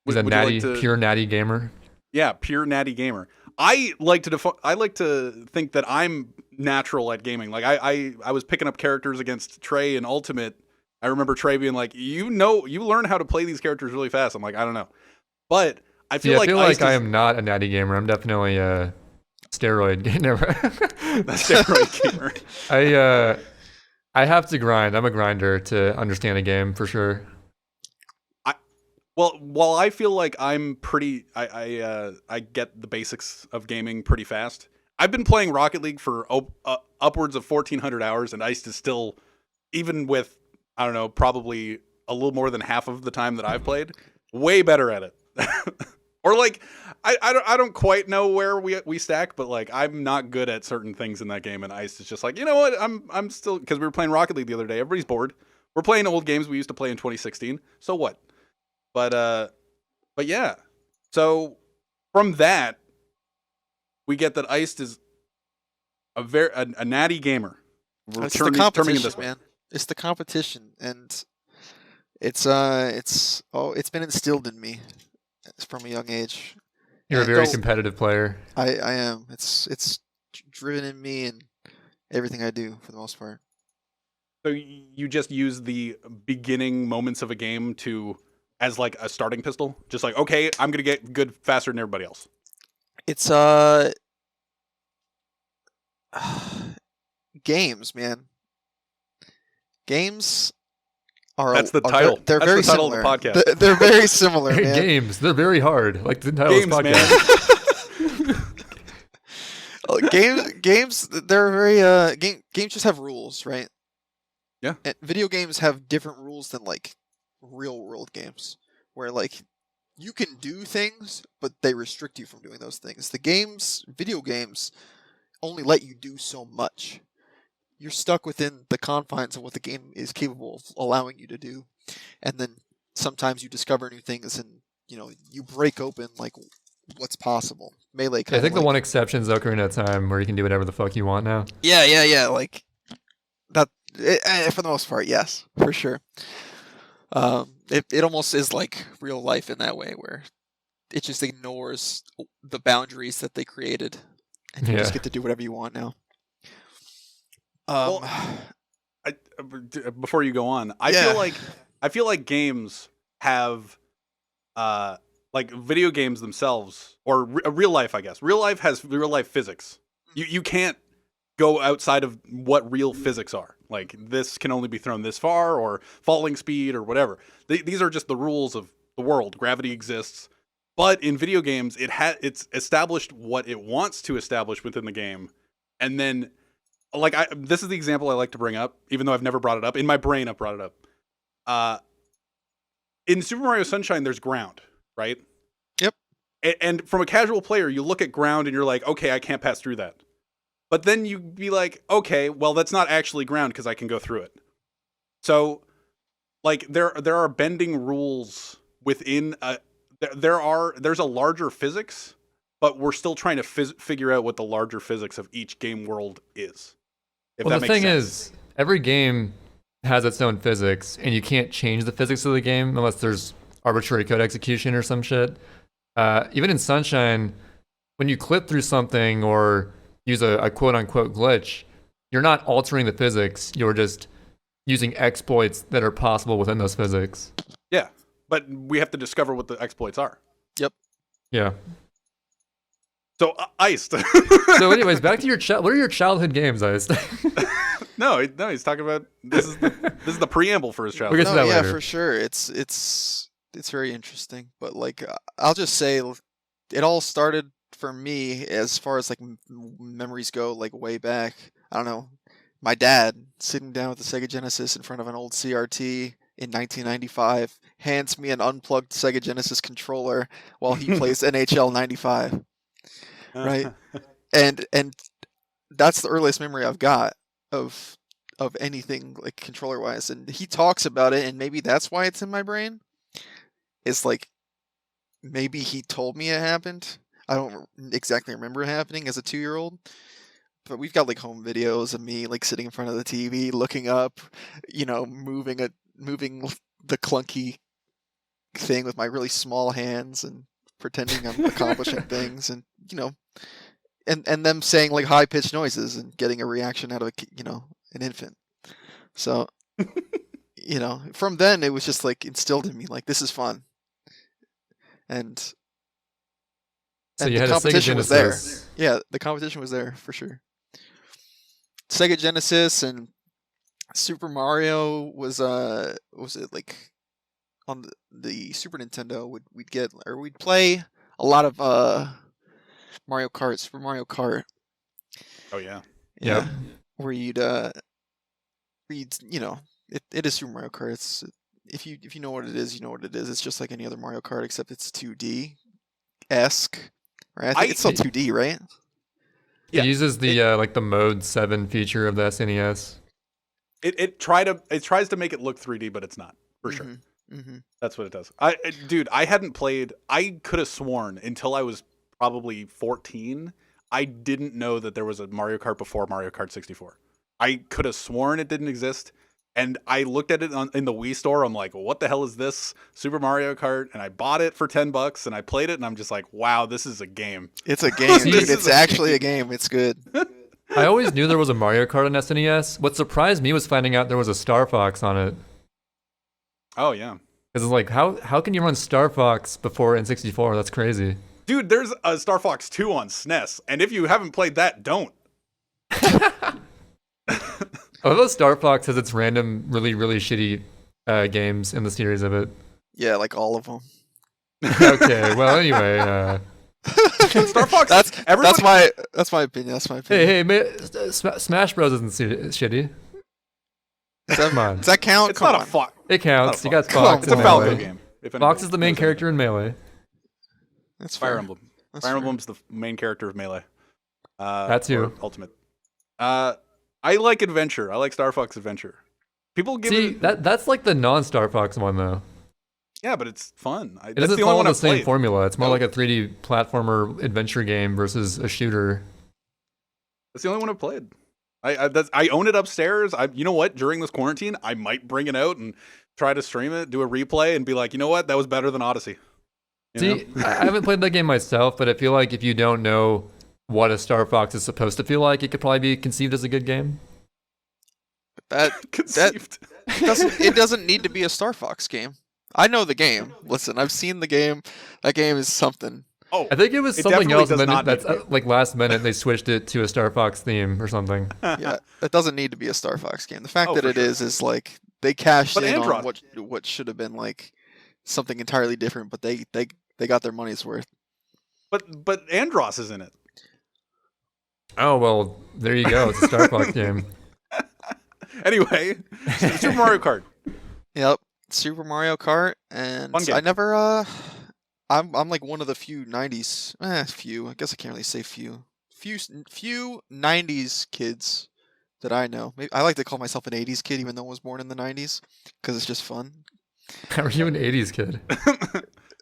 He's a Would you natty, like to- pure natty gamer. Yeah, pure natty gamer. I like to think that I'm natural at gaming. Like I was picking up characters against Trey in Ultimate. I remember Trey being like, you learn how to play these characters really fast. I'm like, I don't know. But I feel like I am not a natty gamer. I'm definitely a steroid gamer. steroid gamer. I have to grind. I'm a grinder to understand a game for sure. Well, while I feel like I'm pretty, I get the basics of gaming pretty fast. I've been playing Rocket League for upwards of 1,400 hours, and Iced is still, even with, I don't know, probably a little more than half of the time that I've played, way better at it. Or like, I don't quite know where we stack, but like I'm not good at certain things in that game, and Iced is just like, you know what, I'm still, because we were playing Rocket League the other day. Everybody's bored. We're playing old games we used to play in 2016. So what? But yeah. So from that, we get that Iced is a natty gamer. We're It's the terming it competition, this way. man. It's the competition, and it's been instilled in me from a young age. You're a And very so- competitive player. I am. It's driven in me and everything I do for the most part. So you just use the beginning moments of a game as like a starting pistol? Just like, okay, I'm going to get good faster than everybody else. It's games, man. Games are That's the are title. They're That's very the title similar. of the podcast. They're very similar, man. Games, they're very hard. Like the title Games, of this man. podcast. Games, they're very games just have rules, right? Yeah. And video games have different rules than like real world games, where like you can do things, but they restrict you from doing those things. Video games, only let you do so much. You're stuck within the confines of what the game is capable of allowing you to do, and then sometimes you discover new things, and you break open like what's possible. Melee. I think the one exception is Ocarina of Time, where you can do whatever the fuck you want now. Yeah. Like that. For the most part, yes, for sure. It almost is like real life in that way, where it just ignores the boundaries that they created, and you just get to do whatever you want now. Well, before you go on, I feel like games have, like video games themselves, or real life. I guess real life has real life physics. You can't go outside of what real physics are. Like this can only be thrown this far, or falling speed, or whatever. These are just the rules of the world. Gravity exists, but in video games, it's established what it wants to establish within the game, and then. Like this is the example I like to bring up, even though I've never brought it up. In my brain, I brought it up. In Super Mario Sunshine, there's ground, right? Yep. And from a casual player, you look at ground and you're like, okay, I can't pass through that. But then you be like, okay, well, that's not actually ground because I can go through it. So, like, there are bending rules within. There's a larger physics, but we're still trying to figure out what the larger physics of each game world is. Well, the thing is, every game has its own physics, and you can't change the physics of the game unless there's arbitrary code execution or some shit. Even in Sunshine, when you clip through something or use a quote-unquote glitch, you're not altering the physics. You're just using exploits that are possible within those physics. Yeah, but we have to discover what the exploits are. Yep. Yeah. So, Iced. So anyways, back to your what are your childhood games, Iced? No, he's talking about this is the preamble for his childhood. We'll get to that yeah, later. for sure. It's very interesting, but like I'll just say it all started for me as far as like memories go, like way back. I don't know. My dad sitting down with the Sega Genesis in front of an old CRT in 1995 hands me an unplugged Sega Genesis controller while he plays NHL 95. Right, and that's the earliest memory I've got of anything like controller wise, and he talks about it, and maybe that's why it's in my brain. It's like maybe he told me it happened. I don't exactly remember it happening as a 2-year-old, but we've got like home videos of me like sitting in front of the TV, looking up, moving the clunky thing with my really small hands and pretending I'm accomplishing things, and and them saying like high pitched noises and getting a reaction out of an infant. So from then it was just like instilled in me like this is fun, and So you the had a Sega competition was there. Genesis. Yeah, the competition was there for sure. Sega Genesis and Super Mario was it like on the Super Nintendo we'd play a lot of Mario Kart, Super Mario Kart. Oh yeah. Yep. Where you'd it is Super Mario Kart. It's if you know what it is, you know what it is. It's just like any other Mario Kart except it's 2D esque. Right? I think it's still 2D, right? It uses the the Mode 7 feature of the SNES. It tries to make it look 3D, but it's not, for sure. Mm-hmm. That's what it does. I hadn't played. I could have sworn until I was probably 14. I didn't know that there was a Mario Kart before Mario Kart 64. I could have sworn it didn't exist. And I looked at it in the Wii store. I'm like, what the hell is this Super Mario Kart? And I bought it for $10 and I played it and I'm just like, wow, this is a game. It's a game, dude. It's actually a game. It's good. I always knew there was a Mario Kart on SNES. What surprised me was finding out there was a Star Fox on it. Oh, yeah. Because it's like, how can you run Star Fox before N64? That's crazy. Dude, there's a Star Fox 2 on SNES. And if you haven't played that, don't. Although Star Fox has its random, really, really shitty games in the series of it. Yeah, like all of them. Okay, well, anyway. Star Fox. That's everybody, my opinion. That's my opinion. Hey, Smash Bros. Isn't shitty. Come on. Does that count? It's Come not on. a Fox. It counts. You got Come Fox It's in a on. Falco Melee. game. If Fox anybody is the main knows character in Melee. That's Fire fair. Emblem. That's Fire fair. Emblem's the main character of Melee. That too. Or Ultimate. I like Adventure. I like Star Fox Adventure. People give See, it. that's like the non-Star Fox one, though. Yeah, but it's fun. It That's doesn't the only follow one the I've same played. formula. It's more No. like a 3D platformer adventure game versus a shooter. That's the only one I've played. I own it upstairs. You know what? During this quarantine, I might bring it out and try to stream it, do a replay, and be like, you know what? That was better than Odyssey. You See, know? I haven't played that game myself, but I feel like if you don't know what a Star Fox is supposed to feel like, it could probably be conceived as a good game. Conceived. It doesn't need to be a Star Fox game. I know the game. Listen, I've seen the game. That game is something. Oh, I think it was It something definitely else, and does then not that's need to be. like last minute they switched it to a Star Fox theme or something. Yeah, that doesn't need to be a Star Fox game. The fact Oh, that for it sure. is like they cashed But in Android- on what should have been like something entirely different, but they got their money's worth. but Andros is in it. Oh well, there you go. It's a Star Fox game. Anyway, Super Mario Kart. Yep, Super Mario Kart, and Fun game. I never. I'm like one of the few '90s. Few. I guess I can't really say few. Few '90s kids that I know. Maybe, I like to call myself an '80s kid, even though I was born in the '90s, because it's just fun. How are you an '80s kid?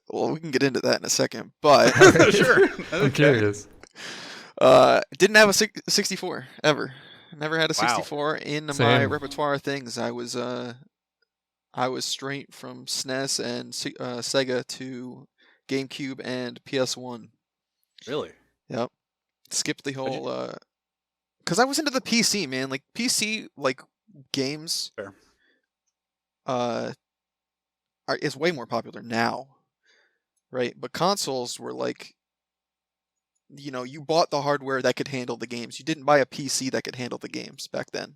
Well, we can get into that in a second, but Sure. I'm Okay. curious. didn't have a 64 ever. Never had a Wow. 64 in my Same. repertoire of things. I was straight from SNES and Sega to GameCube and PS1. Really? Yep. Skipped the What'd you- whole because I was into the PC, man. Like PC like games Fair. is way more popular now. Right? But consoles were like you bought the hardware that could handle the games. You didn't buy a PC that could handle the games back then.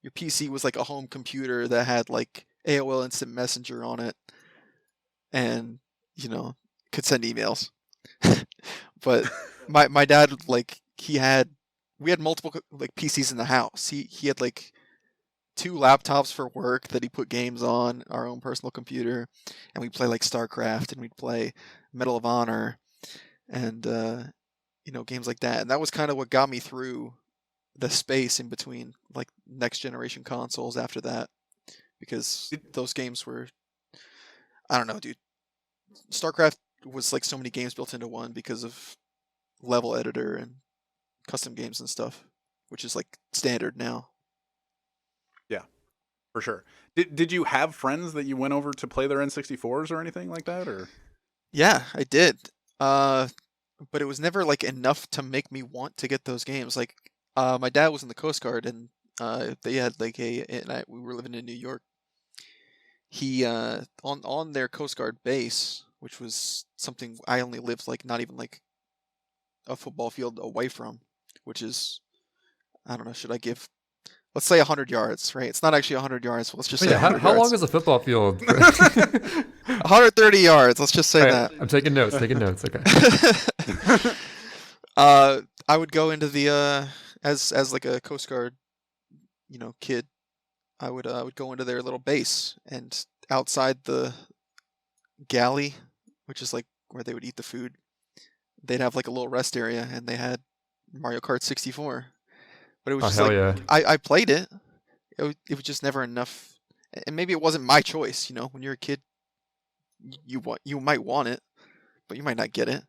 Your PC was like a home computer that had like AOL Instant Messenger on it and, could send emails. But my dad, like, we had multiple like PCs in the house. He had like 2 laptops for work that he put games on, our own personal computer, and we'd play like StarCraft and we'd play Medal of Honor and games like that. And that was kind of what got me through the space in between like next generation consoles after that, because those games were, I don't know, dude. StarCraft was like so many games built into one because of level editor and custom games and stuff, which is like standard now. For sure. Did you have friends that you went over to play their N64s or anything like that? Or Yeah, I did. But it was never like enough to make me want to get those games. Like, my dad was in the Coast Guard, and they had like we were living in New York. He on their Coast Guard base, which was something I only lived like not even like a football field away from, which is, I don't know, should I give? Let's say 100 yards, right? It's not actually 100 yards. Let's just say Yeah, 100 how long yards. is a football field? 130 yards. Let's just say that. I'm taking notes. Okay. I would go into the as like a Coast Guard, kid. I would go into their little base, and outside the galley, which is like where they would eat the food, they'd have like a little rest area, and they had Mario Kart 64. But it was Oh just hell like yeah! I played it. It was just never enough, and maybe it wasn't my choice. When you're a kid, you might want it, but you might not get it.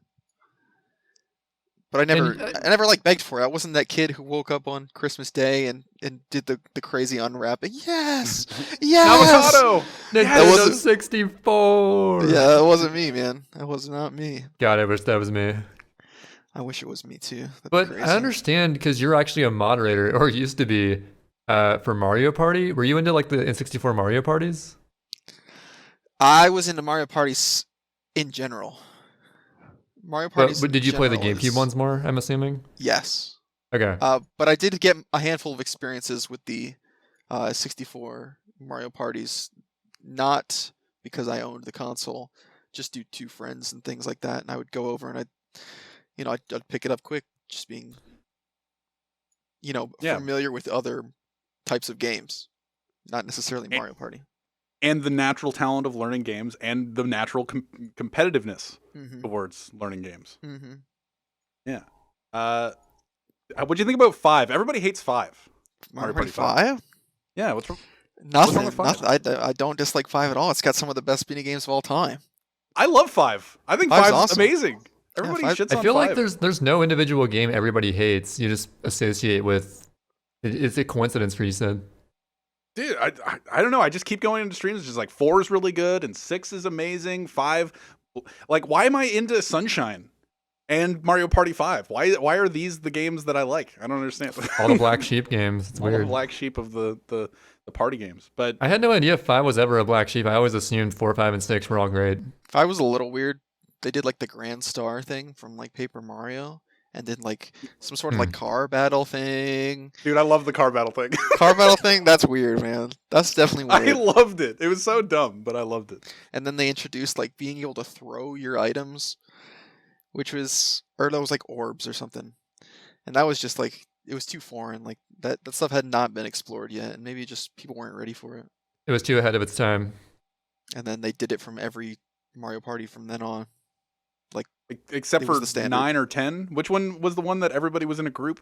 But I never like begged for it. I wasn't that kid who woke up on Christmas Day and did the crazy unwrapping. Yes, yes. Avocado! Nintendo wasn't- 64. Yeah, that wasn't me, man. That was not me. God, I wish that was me. I wish it was me too. That'd be But crazy. I understand because you're actually a moderator, or used to be, for Mario Party. Were you into like the N64 Mario parties? I was into Mario parties in general. Mario parties. But did you in play the general GameCube is- ones more? I'm assuming. Yes. Okay. But I did get a handful of experiences with the 64 Mario parties, not because I owned the console, just due to friends and things like that. And I would go over and I'd pick it up quick, just being, Yeah. familiar with other types of games, not necessarily Mario Party. And the natural talent of learning games and the natural competitiveness towards learning games. Mm-hmm. Yeah. What do you think about 5? Everybody hates 5. Mario Party 5? Yeah, what's wrong? Nothing. wrong with 5? I don't dislike 5 at all. It's got some of the best mini games of all time. I love 5. I think 5's 5's awesome. amazing. Everybody shits on 5. I feel like there's no individual game everybody hates. You just associate with. It's a coincidence for you, Sid. Dude, I don't know. I just keep going into streams. It's just like 4 is really good and 6 is amazing. 5, like, why am I into Sunshine and Mario Party 5? Why are these the games that I like? I don't understand. All the black sheep games. It's All weird. the black sheep of the party games. But I had no idea 5 was ever a black sheep. I always assumed 4, 5, and 6 were all great. 5 was a little weird. They did like the Grand Star thing from like Paper Mario, and then like some sort of like car battle thing. dude, I love the car battle thing. Car battle thing? That's weird, man. That's definitely I weird. loved it. It was so dumb, but I loved it. And then they introduced like being able to throw your items, or that was like orbs or something. And that was just like, it was too foreign. Like that stuff had not been explored yet, and maybe just people weren't ready for it. It was too ahead of its time. And then they did it from every Mario Party from then on. Except It was for the standard. 9 or 10. Which one was the one that everybody was in a group?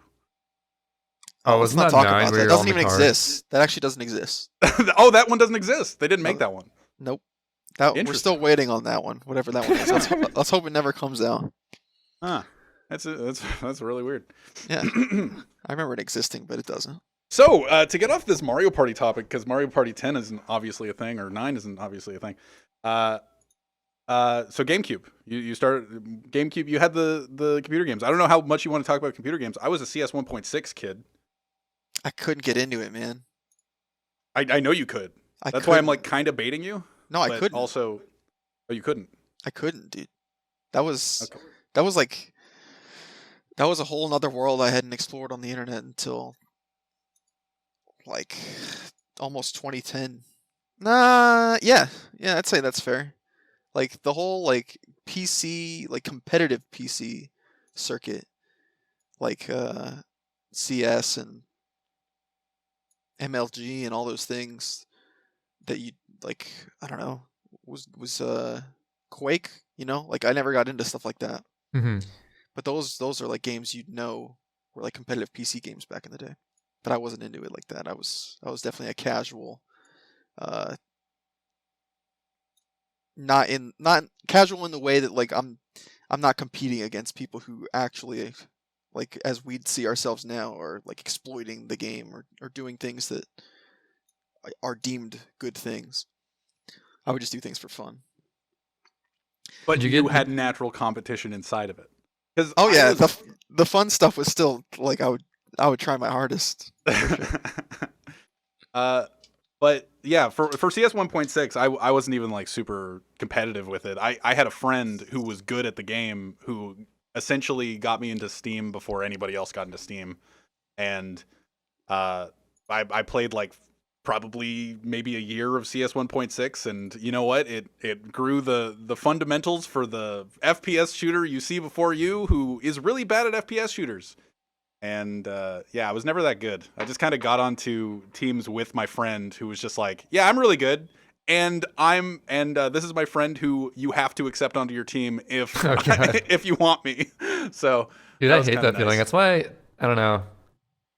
Oh, let's wasn't not that talk 9 about where that. It you're all doesn't in the even car? exist. That actually doesn't exist. Oh, that one doesn't exist. They didn't make that one. Nope. We're Interesting. still waiting on that one, whatever that one is. Let's hope it never comes out. Huh. That's really weird. Yeah. I remember it existing, but it doesn't. So, to get off this Mario Party topic, because Mario Party 10 isn't obviously a thing, or 9 isn't obviously a thing. So GameCube, you started GameCube. You had the computer games. I don't know how much you want to talk about computer games. I was a CS 1.6 kid. I couldn't get into it, man. I know you could. That's why I'm like kind of baiting you. No, I but couldn't. Also, oh, you couldn't. I couldn't, dude. That was Okay. that was like that was a whole nother world I hadn't explored on the internet until like almost 2010. Yeah, I'd say that's fair. Like the whole like PC, like competitive PC circuit, like CS and MLG and all those things that you like, I don't know, was Quake, like I never got into stuff like that. Mm-hmm. But those are like games were like competitive PC games back in the day. But I wasn't into it like that. I was definitely a casual, not casual in the way that like I'm not competing against people who actually, like as we'd see ourselves now, are like exploiting the game or doing things that are deemed good things. I would just do things for fun. But Did you had natural competition inside of it. Oh yeah, the fun stuff was still like I would try my hardest. But yeah, for CS 1.6, I wasn't even like super competitive with it. I had a friend who was good at the game who essentially got me into Steam before anybody else got into Steam, and I played like probably maybe a year of CS 1.6, and you know what? It grew the fundamentals for the FPS shooter you see before you, who is really bad at FPS shooters. And yeah, I was never that good. I just kind of got onto teams with my friend who was just like, yeah, I'm really good. And this is my friend who you have to accept onto your team if if you want me. So Dude, I hate that feeling. That's why, I don't know.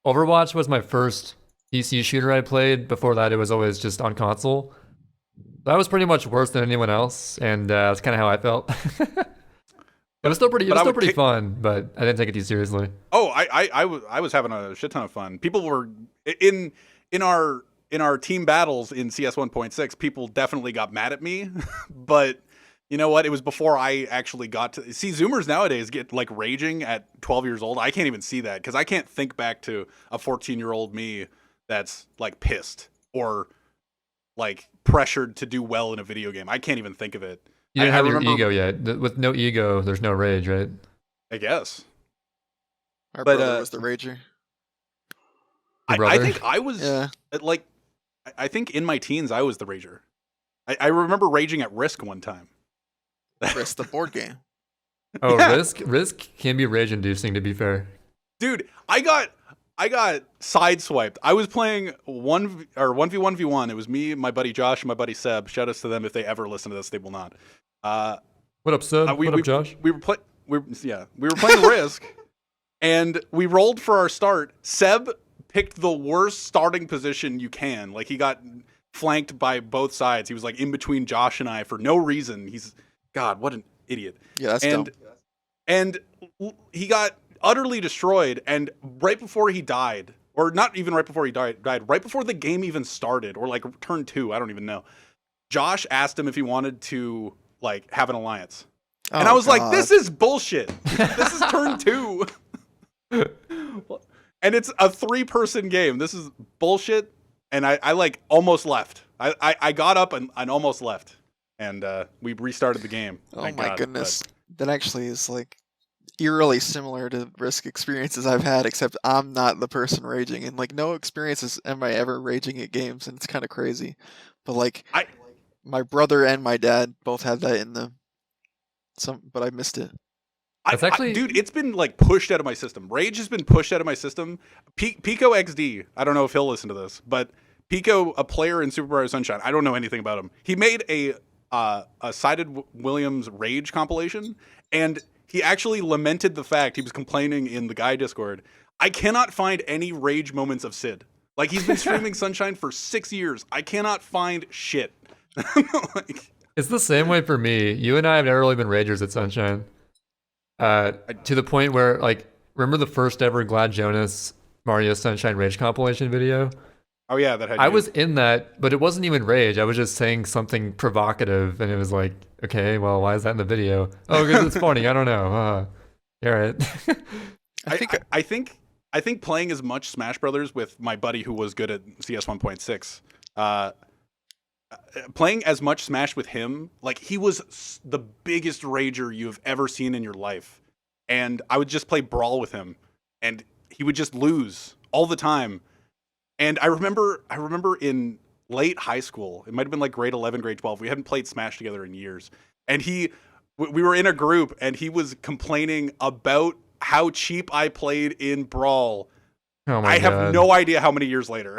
Overwatch was my first PC shooter I played. Before that, it was always just on console. That was pretty much worse than anyone else, and that's kind of how I felt. It was still pretty fun, but I didn't take it too seriously. Oh, I was having a shit ton of fun. People were in our team battles in CS 1.6. People definitely got mad at me, but you know what? It was before I actually got to see. Zoomers nowadays get like raging at 12 years old. I can't even see that because I can't think back to a 14-year-old me that's like pissed or like pressured to do well in a video game. I can't even think of it. You didn't have your ego yet. With no ego, there's no rage, right? I guess. Our But, brother was the rager. Your I brother? think I was Yeah. like, I think in my teens I was the rager. I remember raging at Risk one time. Risk the board game. Oh, Yeah. Risk can be rage inducing, to be fair. Dude, I got sideswiped. I was playing 1v1v1. It was me, my buddy Josh, and my buddy Seb. Shout outs to them if they ever listen to this. They will not. What up, Seb? We What up, Josh? were playing Risk, and we rolled for our start. Seb picked the worst starting position you can. Like, he got flanked by both sides. He was like in between Josh and I for no reason. God, what an idiot. Yeah, that's dumb. And he got utterly destroyed. And right before he died, or not even right before he died, right before the game even started, or like turn 2, I don't even know. Josh asked him if he wanted to like have an alliance. And I was like, this is bullshit. This is turn 2. And it's a 3-person game. This is bullshit. And I like almost left. I got up and almost left. And we restarted the game. Oh Thank my God, goodness. That actually is like eerily similar to Risk experiences I've had, except I'm not the person raging. And like no experiences am I ever raging at games, and it's kind of crazy. But like my brother and my dad both had that in them. But I missed it. It's actually, dude, it's been like pushed out of my system. Rage has been pushed out of my system. Pico XD, I don't know if he'll listen to this, but Pico, a player in Super Mario Sunshine, I don't know anything about him. He made a Sided Williams Rage compilation, and he actually lamented the fact, he was complaining in the guy Discord, I cannot find any rage moments of Sid. Like, he's been streaming Sunshine for 6 years. I cannot find shit. Like, it's the same way for me. You and I have never really been ragers at Sunshine. To the point where, like, remember the first ever Glad Jonas Mario Sunshine Rage compilation video? oh yeah, that had I you. was in that, but it wasn't even rage. I was just saying something provocative, and it was like, okay, well, why is that in the video? Oh, because it's funny. I don't know. All right. I think playing as much Smash Brothers with my buddy who was good at CS 1.6, playing as much Smash with him, like, he was the biggest rager you've ever seen in your life. And I would just play Brawl with him, and he would just lose all the time. And I remember in late high school, it might have been like grade 11, grade 12. We hadn't played Smash together in years. And we were in a group, and he was complaining about how cheap I played in Brawl. Oh my I God. have no idea how many years later.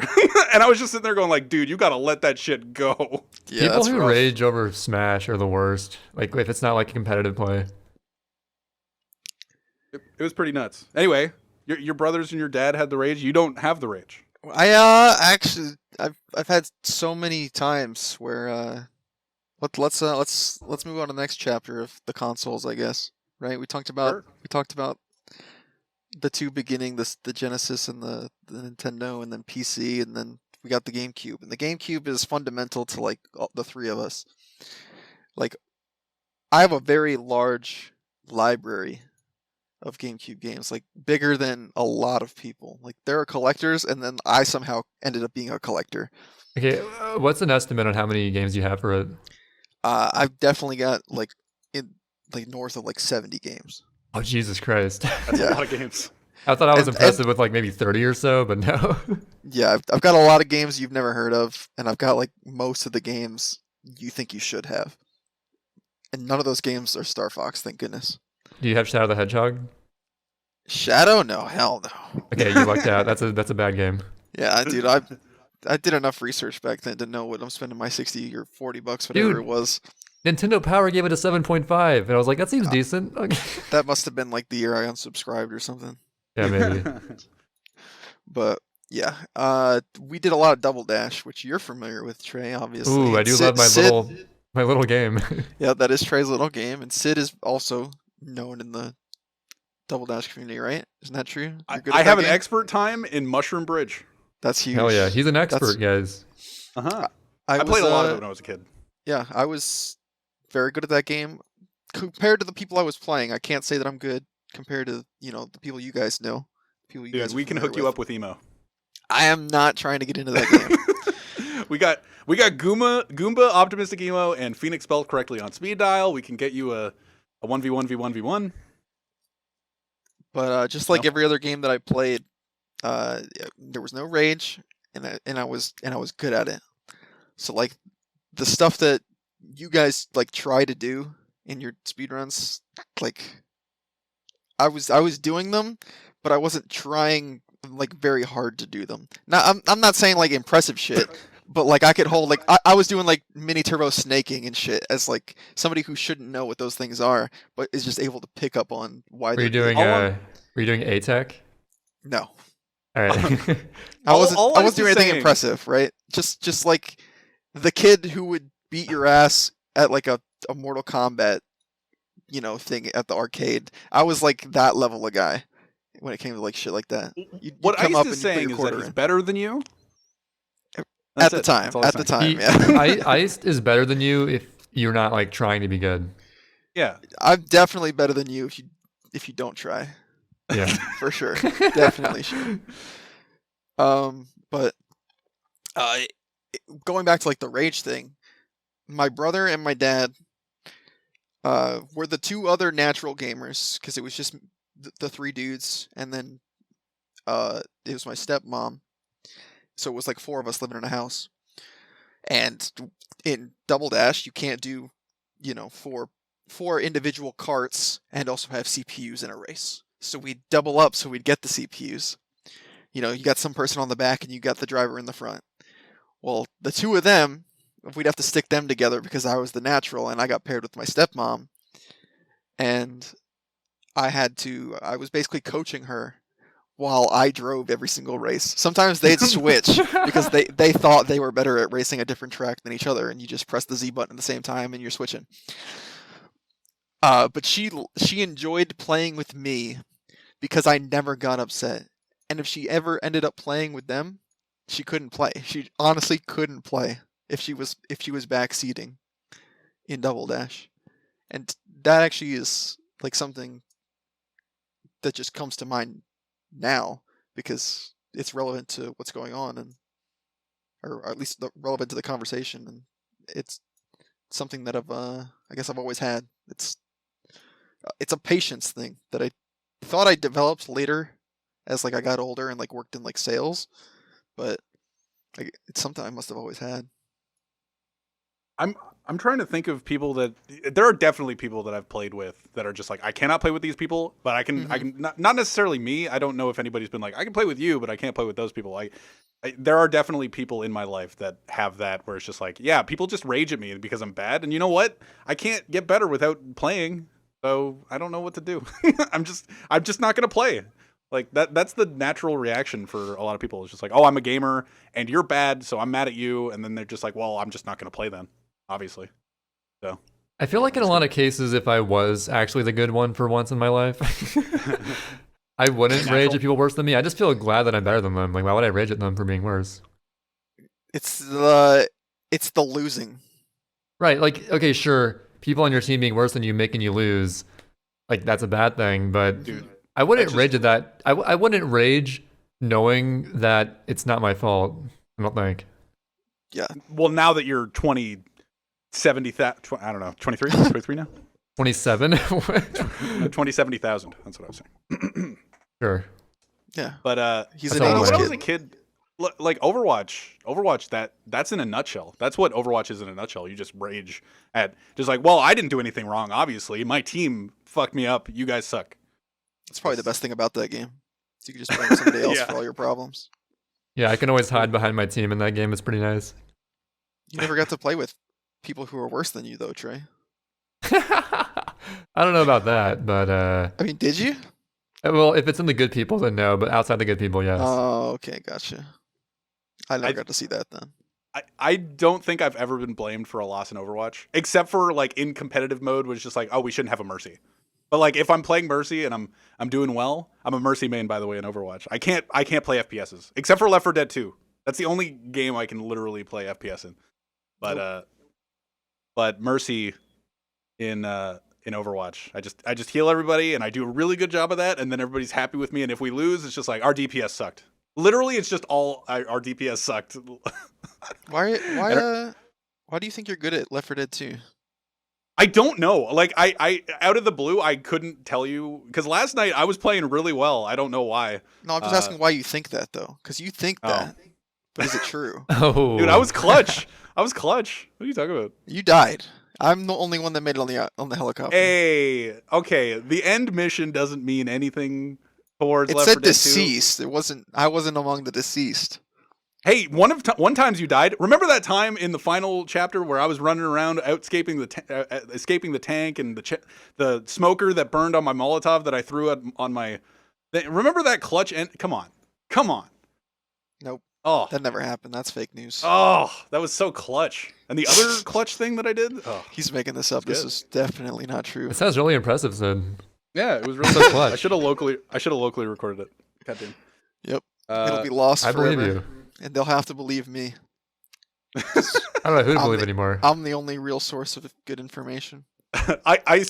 And I was just sitting there going like, dude, you got to let that shit go. Yeah, People that's who rough. rage over Smash are the worst. Like, if it's not like a competitive play. It was pretty nuts. Anyway, your brothers and your dad had the rage. You don't have the rage. I actually I've had so many times where let's move on to the next chapter of the consoles, I guess. Right? We talked about the two beginning, the Genesis and the Nintendo, and then PC, and then we got the GameCube. And the GameCube is fundamental to like the three of us. Like, I have a very large library of GameCube games, like bigger than a lot of people. Like, there are collectors, and then I somehow ended up being a collector. Okay, what's an estimate on how many games you have for it? I've definitely got like north of like 70 games. Oh, Jesus Christ. That's Yeah. a lot of games. I thought I was And- impressive with like maybe 30 or so, but no. Yeah, I've got a lot of games you've never heard of, and I've got like most of the games you think you should have. And none of those games are Star Fox, thank goodness. Do you have Shadow the Hedgehog? Shadow? No, hell no. Okay, you lucked out. That's a bad game. Yeah, dude, I did enough research back then to know what I'm spending my 60 or 40 bucks, whatever Dude. it was. Nintendo Power gave it a 7.5, and I was like, that seems decent. That must have been like the year I unsubscribed or something. Yeah, maybe. But yeah, we did a lot of Double Dash, which you're familiar with, Trey, obviously. Ooh, I And do Sid- love Sid- my little game. Yeah, that is Trey's little game, and Sid is also known in the Double Dash community, right? Isn't that true? You're good at I that have an game? expert time in Mushroom Bridge. That's huge. Hell yeah, he's an expert, guys. Uh-huh. I played was, a lot of it when I was a kid. Yeah, I was very good at that game. Compared to the people I was playing, I can't say that I'm good compared to, the people you guys know. People you Dude, guys are we can familiar hook you up with emo. I am not trying to get into that game. we got Goomba Optimistic Emo and Phoenix spelled correctly on speed dial. We can get you a 1v1v1v1. But just like No. every other game that I played, there was no rage, and I was good at it. So like the stuff that you guys like try to do in your speedruns, like I was doing them, but I wasn't trying like very hard to do them. Now I'm not saying like impressive shit, but like I could hold like I was doing like mini turbo snaking and shit as like somebody who shouldn't know what those things are, but is just able to pick up on why Were you they're good. doing were you doing ATEC? No. All right. I wasn't all I I was wasn't doing anything saying- impressive, right? Just like the kid who would beat your ass at like a Mortal Kombat, thing at the arcade. I was like that level of guy when it came to like shit like that. You'd What come Ice up is and you'd put saying your is that quarter he's in. better than you. At That's the it. time, That's all I'm saying. yeah. Ice is better than you if you're not like trying to be good. Yeah. I'm definitely better than you if you don't try. Yeah. For sure. Definitely sure. But going back to like the rage thing, my brother and my dad were the two other natural gamers because it was just the three dudes, and then it was my stepmom, so it was like four of us living in a house. And in Double Dash, you can't do, four individual carts and also have CPUs in a race. So we'd double up so we'd get the CPUs. You got some person on the back and you got the driver in the front. Well, the two of them, we'd have to stick them together because I was the natural and I got paired with my stepmom. And I was basically coaching her while I drove every single race. Sometimes they'd switch because they thought they were better at racing a different track than each other, and you just press the Z button at the same time and you're switching. But she enjoyed playing with me because I never got upset. And if she ever ended up playing with them, she couldn't play. She honestly couldn't play if she was backseating in Double Dash. And that actually is like something that just comes to mind now because it's relevant to what's going on, or at least relevant to the conversation, and it's something that I guess I've always had. It's a patience thing that I thought I developed later as like I got older and like worked in like sales, but it's something I must have always had. I'm trying to think of people that there are definitely people that I've played with that are just like I cannot play with these people, but I can not necessarily me. I don't know if anybody's been like I can play with you, but I can't play with those people. There are definitely people in my life that have that where it's just like yeah, people just rage at me because I'm bad, and you know what? I can't get better without playing, so I don't know what to do. I'm just not gonna play. Like that's the natural reaction for a lot of people. It's just like oh, I'm a gamer and you're bad, so I'm mad at you, and then they're just like well, I'm just not gonna play then. Obviously. So I feel like in a lot of cases, if I was actually the good one for once in my life, I wouldn't rage at people worse than me. I just feel glad that I'm better than them. Like, why would I rage at them for being worse? It's the losing. Right. Like, okay, sure, people on your team being worse than you, making you lose, like that's a bad thing. But dude, I wouldn't rage at that. I wouldn't rage knowing that it's not my fault. I don't think. Yeah. well, now that you're 70,000, I don't know, 23 now? 27. 70,000. That's what I was saying. Sure. Yeah. But He's That's an all when English I kid. was a kid, like Overwatch, that's in a nutshell. That's what Overwatch is in a nutshell. You just rage at just like, well, I didn't do anything wrong. Obviously, my team fucked me up. You guys suck. It's probably the best thing about that game. So you can just blame somebody else Yeah. for all your problems. Yeah, I can always hide behind my team in that game. It's pretty nice. You never got to play with people who are worse than you, though, Trey. I don't know about that, but I mean, did you? well, if it's in the good people, then no. But outside the good people, yes. Oh, okay, gotcha. I never I- got to see that then. I don't think I've ever been blamed for a loss in Overwatch, except for like in competitive mode, was just like, oh, we shouldn't have a Mercy. But like if I'm playing Mercy and I'm doing well, I'm a Mercy main, by the way, in Overwatch. I can't play FPSs except for Left 4 Dead 2. That's the only game I can literally play FPS in. But but Mercy in Overwatch, I just heal everybody and I do a really good job of that, and then everybody's happy with me. And if we lose, it's just like our DPS sucked. Literally, it's just all our DPS sucked. Why do you think you're good at Left 4 Dead 2? I don't know. Like I out of the blue, I couldn't tell you because last night I was playing really well. I don't know why. No, I'm just asking why you think that though, because you think that, but is it true? Oh, Dude, I was clutch. I was clutch. What are you talking about? You died. I'm the only one that made it on the helicopter. Hey, okay. The end mission doesn't mean anything towards It Left said 4 Dead 2. deceased. It wasn't. I wasn't among the deceased. Hey, one times you died. Remember that time in the final chapter where I was running around escaping the tank and the smoker that burned on my Molotov that I threw on my. Remember that clutch? Come on. Nope. Oh, That never happened. That's fake news. oh, that was so clutch. And the other clutch thing that I did. Oh, He's making this up. This good. is definitely not true. it sounds really impressive, Sid. yeah, it was really So clutch. I should have locally recorded it. Goddamn. Yep. It'll Uh, be lost I forever, believe you. and they'll have to believe me. I don't know who to I'm believe the- anymore. I'm the only real source of good information. I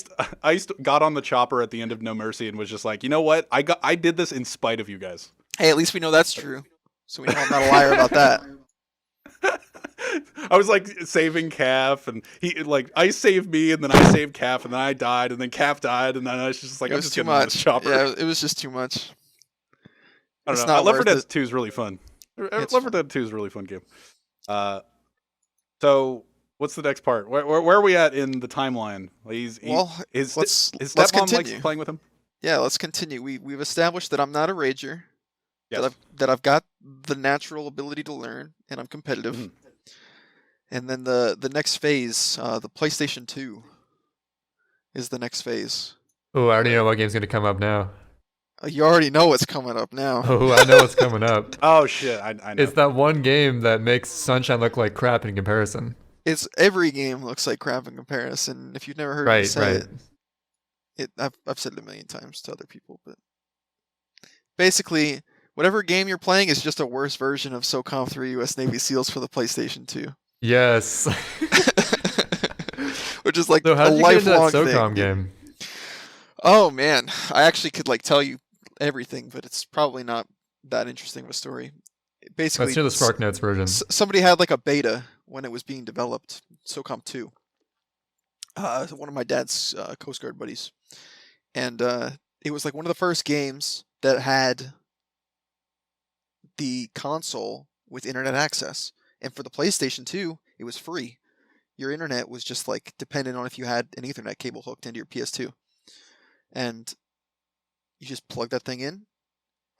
got on the chopper at the end of No Mercy and was just like, you know what? I did this in spite of you guys. Hey, at least we know that's true. So we know I'm not a liar about that. I was like saving Calf, and he like Ice saved me, and then I saved Calf, and then I died, and then Calf died, and then I was just like, It I'm was just too getting on this much. chopper. Yeah, it was just too much. I it's don't know. not Left 4 worth Dead it. 2 is really fun. It's Left 4 Dead 2 is a really fun game. So what's the next part? Where are we at in the timeline? His let's stepmom likes continue. playing with him. Yeah, let's continue. We've established that I'm not a rager. Yes. That I've got the natural ability to learn, and I'm competitive. Mhm. And then the next phase, the PlayStation 2, is the next phase. Oh, I already know what game's going to come up now. You already know what's coming up now. Oh, I know what's coming up. Oh shit! I know. It's that one game that makes Sunshine look like crap in comparison. It's every game looks like crap in comparison. If you've never heard me Right, say right. I've said it a million times to other people, but basically, whatever game you're playing is just a worse version of SOCOM 3 U.S. Navy SEALs for the PlayStation 2. Yes. Which is like So a how did you get into that lifelong SOCOM thing. game? Oh man, I actually could like tell you everything, but it's probably not that interesting of a story. Basically, Let's hear the SparkNotes version. somebody had like a beta when it was being developed, SOCOM 2. One of my dad's Coast Guard buddies, and it was like one of the first games that had the console with internet access. And for the PlayStation 2, it was free. Your internet was just like dependent on if you had an Ethernet cable hooked into your PS2. And you just plug that thing in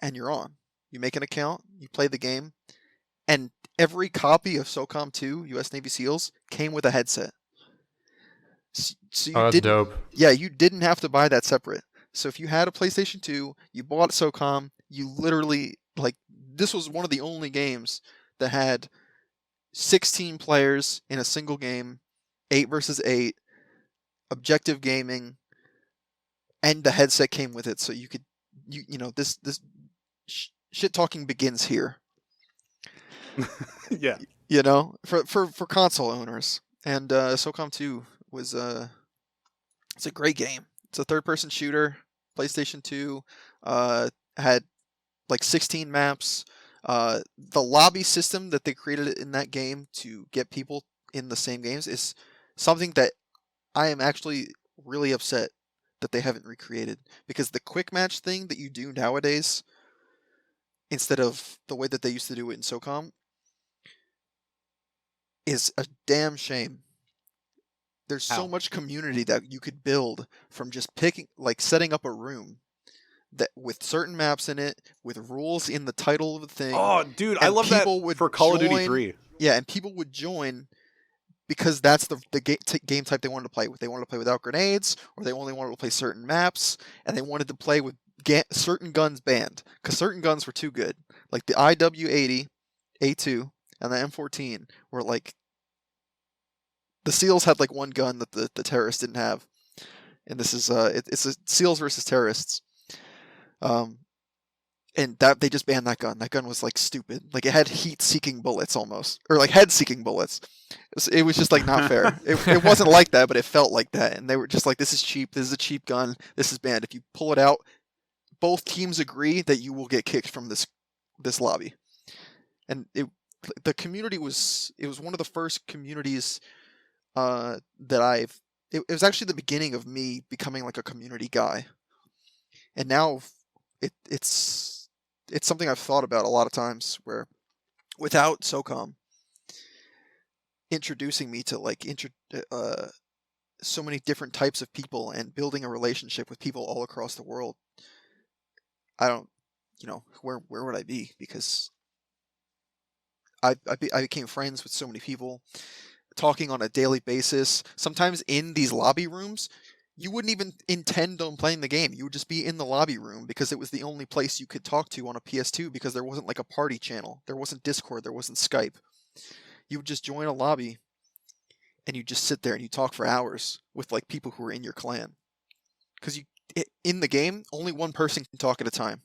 and you're on. You make an account, you play the game, and every copy of SOCOM 2 US Navy SEALs came with a headset. So you Oh, that's didn't, dope. yeah, you didn't have to buy that separate. So if you had a PlayStation 2, you bought SOCOM, you literally, like, this was one of the only games that had 16 players in a single game, 8 versus 8, objective gaming, and the headset came with it, so you could, you know, this shit talking begins here. Yeah. You know, for console owners, and SOCOM 2 was it's a great game. It's a third-person shooter. PlayStation 2 had like 16 maps. The lobby system that they created in that game to get people in the same games is something that I am actually really upset that they haven't recreated, because the quick match thing that you do nowadays, instead of the way that they used to do it in SOCOM, is a damn shame. There's so How? much community that you could build from just setting up a room that with certain maps in it, with rules in the title of the thing. Oh, dude, I And love that people would for Call of Duty join- 3. Yeah, and people would join because that's the game type they wanted to play with. They wanted to play without grenades, or they only wanted to play certain maps, and they wanted to play with certain guns banned, because certain guns were too good. Like the IW-80, A2, and the M14 were like... The SEALs had like one gun that the terrorists didn't have. And this is it's a SEALs versus terrorists. And that they just banned that gun. That gun was like stupid. Like it had heat-seeking bullets almost, or like head-seeking bullets. It was just like not fair. It wasn't like that, but it felt like that. And they were just like, "This is cheap. This is a cheap gun. This is banned. If you pull it out, both teams agree that you will get kicked from this lobby." And the community was one of the first communities that I've it was actually the beginning of me becoming like a community guy. And now it's something I've thought about a lot of times, where without SOCOM introducing me to like so many different types of people and building a relationship with people all across the world, I don't, where would I be? Because I became friends with so many people, talking on a daily basis. Sometimes in these lobby rooms, you wouldn't even intend on playing the game. You would just be in the lobby room because it was the only place you could talk to on a PS2, because there wasn't like a party channel. There wasn't Discord. There wasn't Skype. You would just join a lobby and you just sit there and you talk for hours with like people who are in your clan. Because in the game, only one person can talk at a time.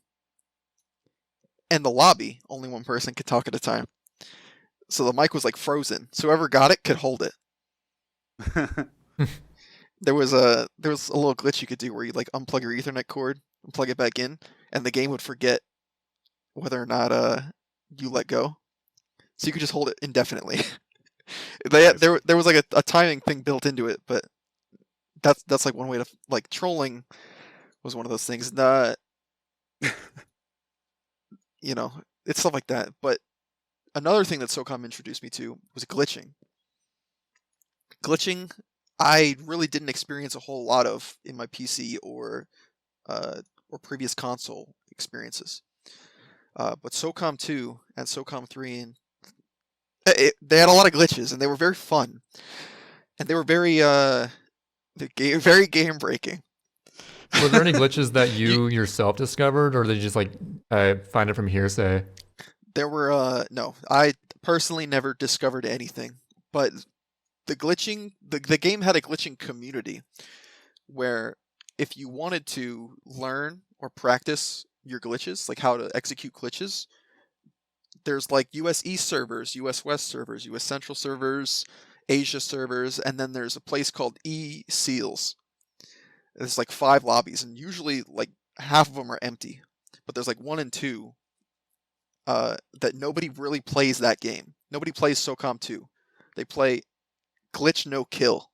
And the lobby, only one person could talk at a time. So the mic was like frozen. So whoever got it could hold it. There was a little glitch you could do where you like unplug your Ethernet cord and plug it back in, and the game would forget whether or not you let go. So you could just hold it indefinitely. There was like a timing thing built into it, but that's like one way to like trolling was one of those things. It's stuff like that. But another thing that SOCOM introduced me to was glitching. Glitching, I really didn't experience a whole lot of in my PC or previous console experiences. But SOCOM 2 and SOCOM 3, and they had a lot of glitches, and they were very fun, and they were very very game breaking. Were there any glitches that you yourself discovered, or did you just like find it from hearsay? There were no. I personally never discovered anything, but the glitching, the game had a glitching community where if you wanted to learn or practice your glitches, like how to execute glitches, there's like US East servers, US West servers, US Central servers, Asia servers, and then there's a place called E-Seals. There's like 5 lobbies, and usually like half of them are empty, but there's like 1 and 2 that nobody really plays that game. Nobody plays SOCOM 2. They play Glitch No Kill,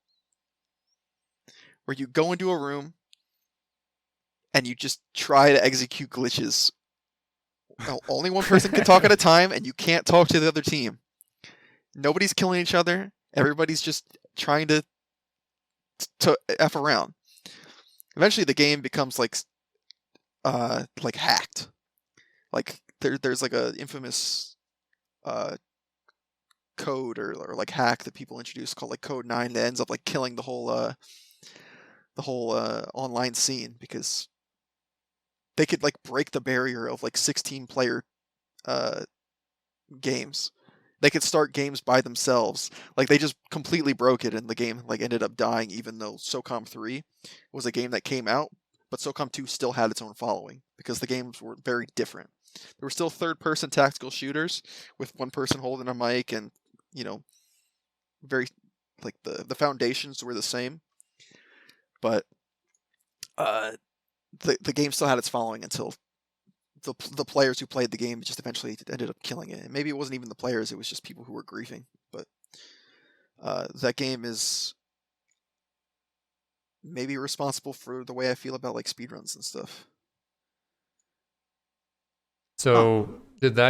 where you go into a room and you just try to execute glitches. Only one person can talk at a time, and you can't talk to the other team. Nobody's killing each other. Everybody's just trying to F around. Eventually the game becomes like hacked. Like there's like a infamous code or like hack that people introduce called like Code 9 that ends up like killing the whole online scene, because they could like break the barrier of like 16 player games. They could start games by themselves. Like they just completely broke it, and the game like ended up dying, even though SOCOM 3 was a game that came out, but SOCOM 2 still had its own following because the games were very different. There were still third-person tactical shooters with one person holding a mic, and very like the foundations were the same, but the game still had its following until the players who played the game just eventually ended up killing it. And maybe it wasn't even the players; it was just people who were griefing. But that game is maybe responsible for the way I feel about like speedruns and stuff. So did the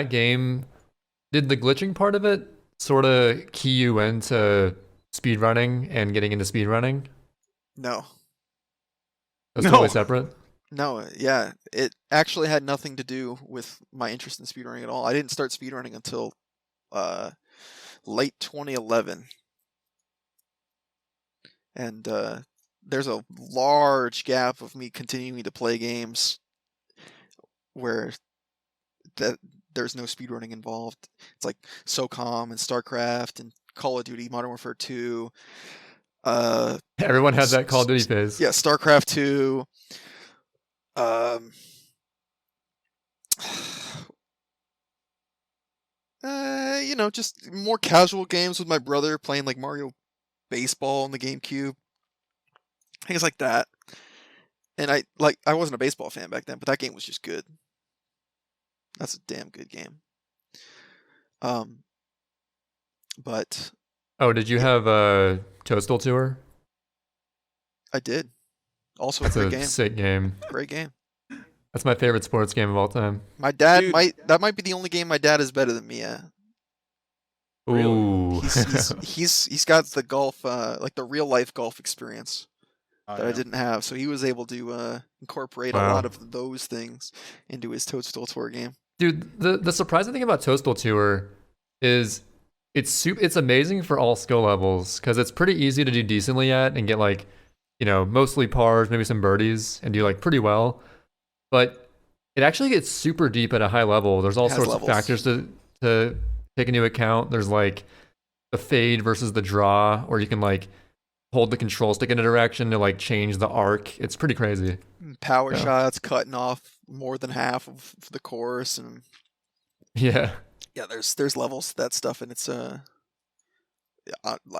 glitching part of it sort of key you into speedrunning and getting into speedrunning? No. That's totally separate? No, yeah. It actually had nothing to do with my interest in speedrunning at all. I didn't start speedrunning until late 2011. And there's a large gap of me continuing to play games where there's no speedrunning involved. It's like SOCOM and StarCraft and Call of Duty Modern Warfare 2. Everyone had that Call of Duty phase. Yeah, StarCraft 2. Just more casual games with my brother, playing like Mario Baseball on the GameCube. Things like that. And I wasn't a baseball fan back then, but that game was just good. That's a damn good game. But oh, did you have a Toadstool Tour? I did. Also That's a a great game. sick game. Great game. That's my favorite sports game of all time. My dad Dude. might be the only game my dad is better than me at. Really? Ooh. He's got the golf like the real life golf experience Oh, that I yeah. didn't have, so he was able to incorporate a Wow. lot of those things into his Toadstool Tour game. Dude, the surprising thing about Toadstool Tour is it's amazing for all skill levels because it's pretty easy to do decently at and get like, mostly pars, maybe some birdies, and do like pretty well. But it actually gets super deep at a high level. There's all It has sorts levels. of factors to take into account. There's like the fade versus the draw, or you can like hold the control stick in a direction to like change the arc. It's pretty crazy. Power Yeah. shots cutting off more than half of the course, and Yeah. yeah, there's levels to that stuff, and it's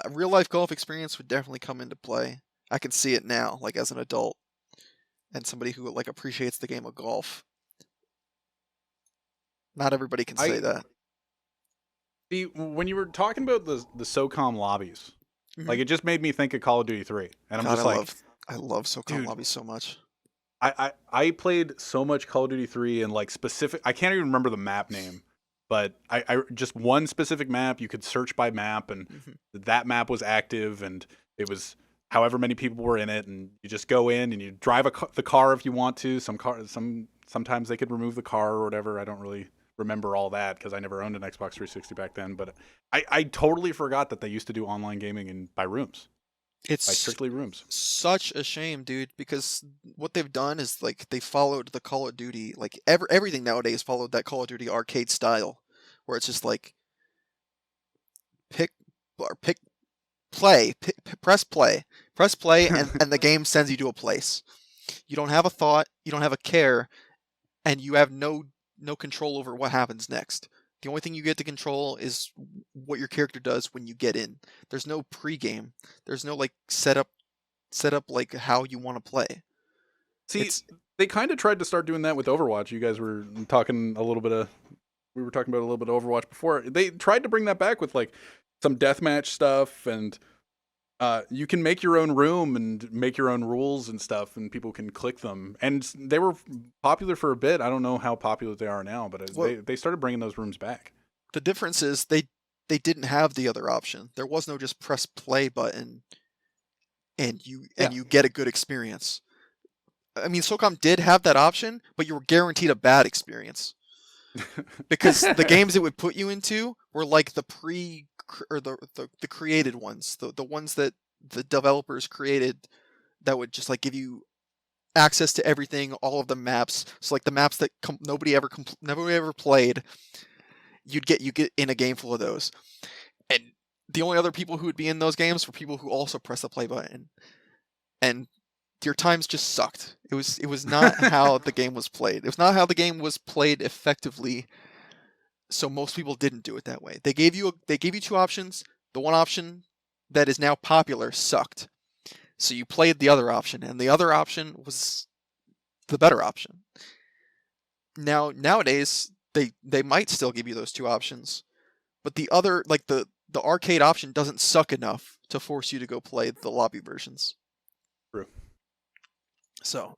real life golf experience would definitely come into play. I can see it now, like as an adult and somebody who like appreciates the game of golf. Not everybody can say that. See, when you were talking about the SOCOM lobbies, Mhm. like it just made me think of Call of Duty 3, and I'm God, just like, I love SOCOM dude. lobbies so much. I played so much Call of Duty 3 and like specific. I can't even remember the map name, but I just one specific map. You could search by map, and Mhm. that map was active, and it was however many people were in it, and you just go in and you drive the car if you want to. Sometimes they could remove the car or whatever. I don't really remember all that because I never owned an Xbox 360 back then. But I totally forgot that they used to do online gaming by rooms, by It's strictly rooms. such a shame, dude, because what they've done is like they followed the Call of Duty, like everything nowadays followed that Call of Duty arcade style, where it's just like press play, and the game sends you to a place. You don't have a thought, you don't have a care, and you have no control over what happens next. The only thing you get to control is what your character does when you get in. There's no pregame. There's no like setup like how you want to play. See, It's- they kind of tried to start doing that with Overwatch. You guys were talking a little bit of, we were talking about a little bit of Overwatch before. They tried to bring that back with like some deathmatch stuff, and you can make your own room and make your own rules and stuff, and people can click them. And they were popular for a bit. I don't know how popular they are now, but they started bringing those rooms back. The difference is they didn't have the other option. There was no just press play button and you get a good experience. I mean, SOCOM did have that option, but you were guaranteed a bad experience because the games it would put you into were like the the created ones, the ones that the developers created that would just like give you access to everything, all of the maps. So like the maps that nobody ever played, you get in a game full of those. And the only other people who would be in those games were people who also press the play button. And your times just sucked. It was not how the game was played. It was not how the game was played effectively. So most people didn't do it that way. They gave you two options. The one option that is now popular sucked. So you played the other option, and the other option was the better option. Nowadays they might still give you those two options, but the other, like the arcade option, doesn't suck enough to force you to go play the lobby versions. True. So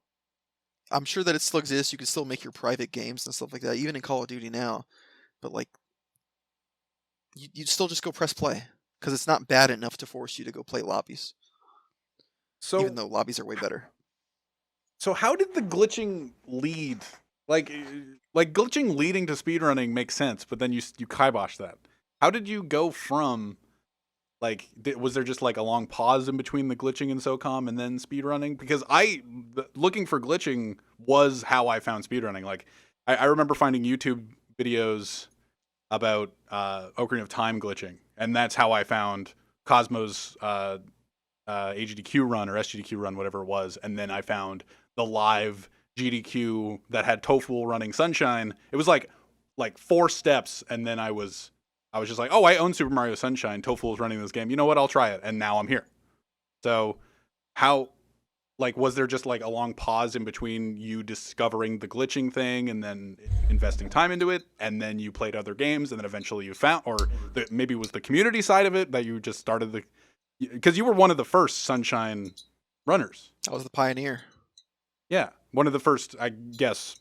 I'm sure that it still exists. You can still make your private games and stuff like that, even in Call of Duty now. But like, you'd still just go press play because it's not bad enough to force you to go play lobbies. So Even though lobbies are way better. So how did the glitching lead? Like glitching leading to speedrunning makes sense, but then you kibosh that. How did you go from, like, was there just like a long pause in between the glitching and SOCOM and then speedrunning? Because looking for glitching was how I found speedrunning. Like, I remember finding YouTube videos about Ocarina of Time glitching, and that's how I found Cosmo's AGDQ run or SGDQ run, whatever it was, and then I found the live GDQ that had Tofu running Sunshine. It was like 4 steps, and then I was just like, oh, I own Super Mario Sunshine. Tofu is running this game. You know what? I'll try it, and now I'm here. So, how, like, was there just like a long pause in between you discovering the glitching thing and then investing time into it, and then you played other games, and then eventually you found, or maybe it was the community side of it that you just started because you were one of the first Sunshine runners. I was the pioneer. Yeah, one of the first, I guess,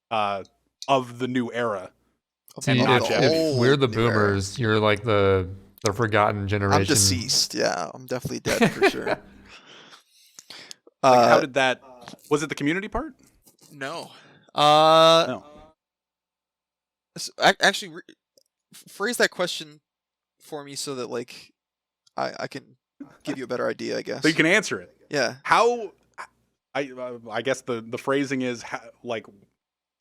of the new era. See, And not if we're the new era. boomers, you're like the forgotten generation. I'm deceased. Yeah, I'm definitely dead for sure. Like, how did that? Was it the community part? No. No. Actually, phrase that question for me so that like I can give you a better idea. I guess. So you can answer it. Yeah. How? I guess the phrasing is like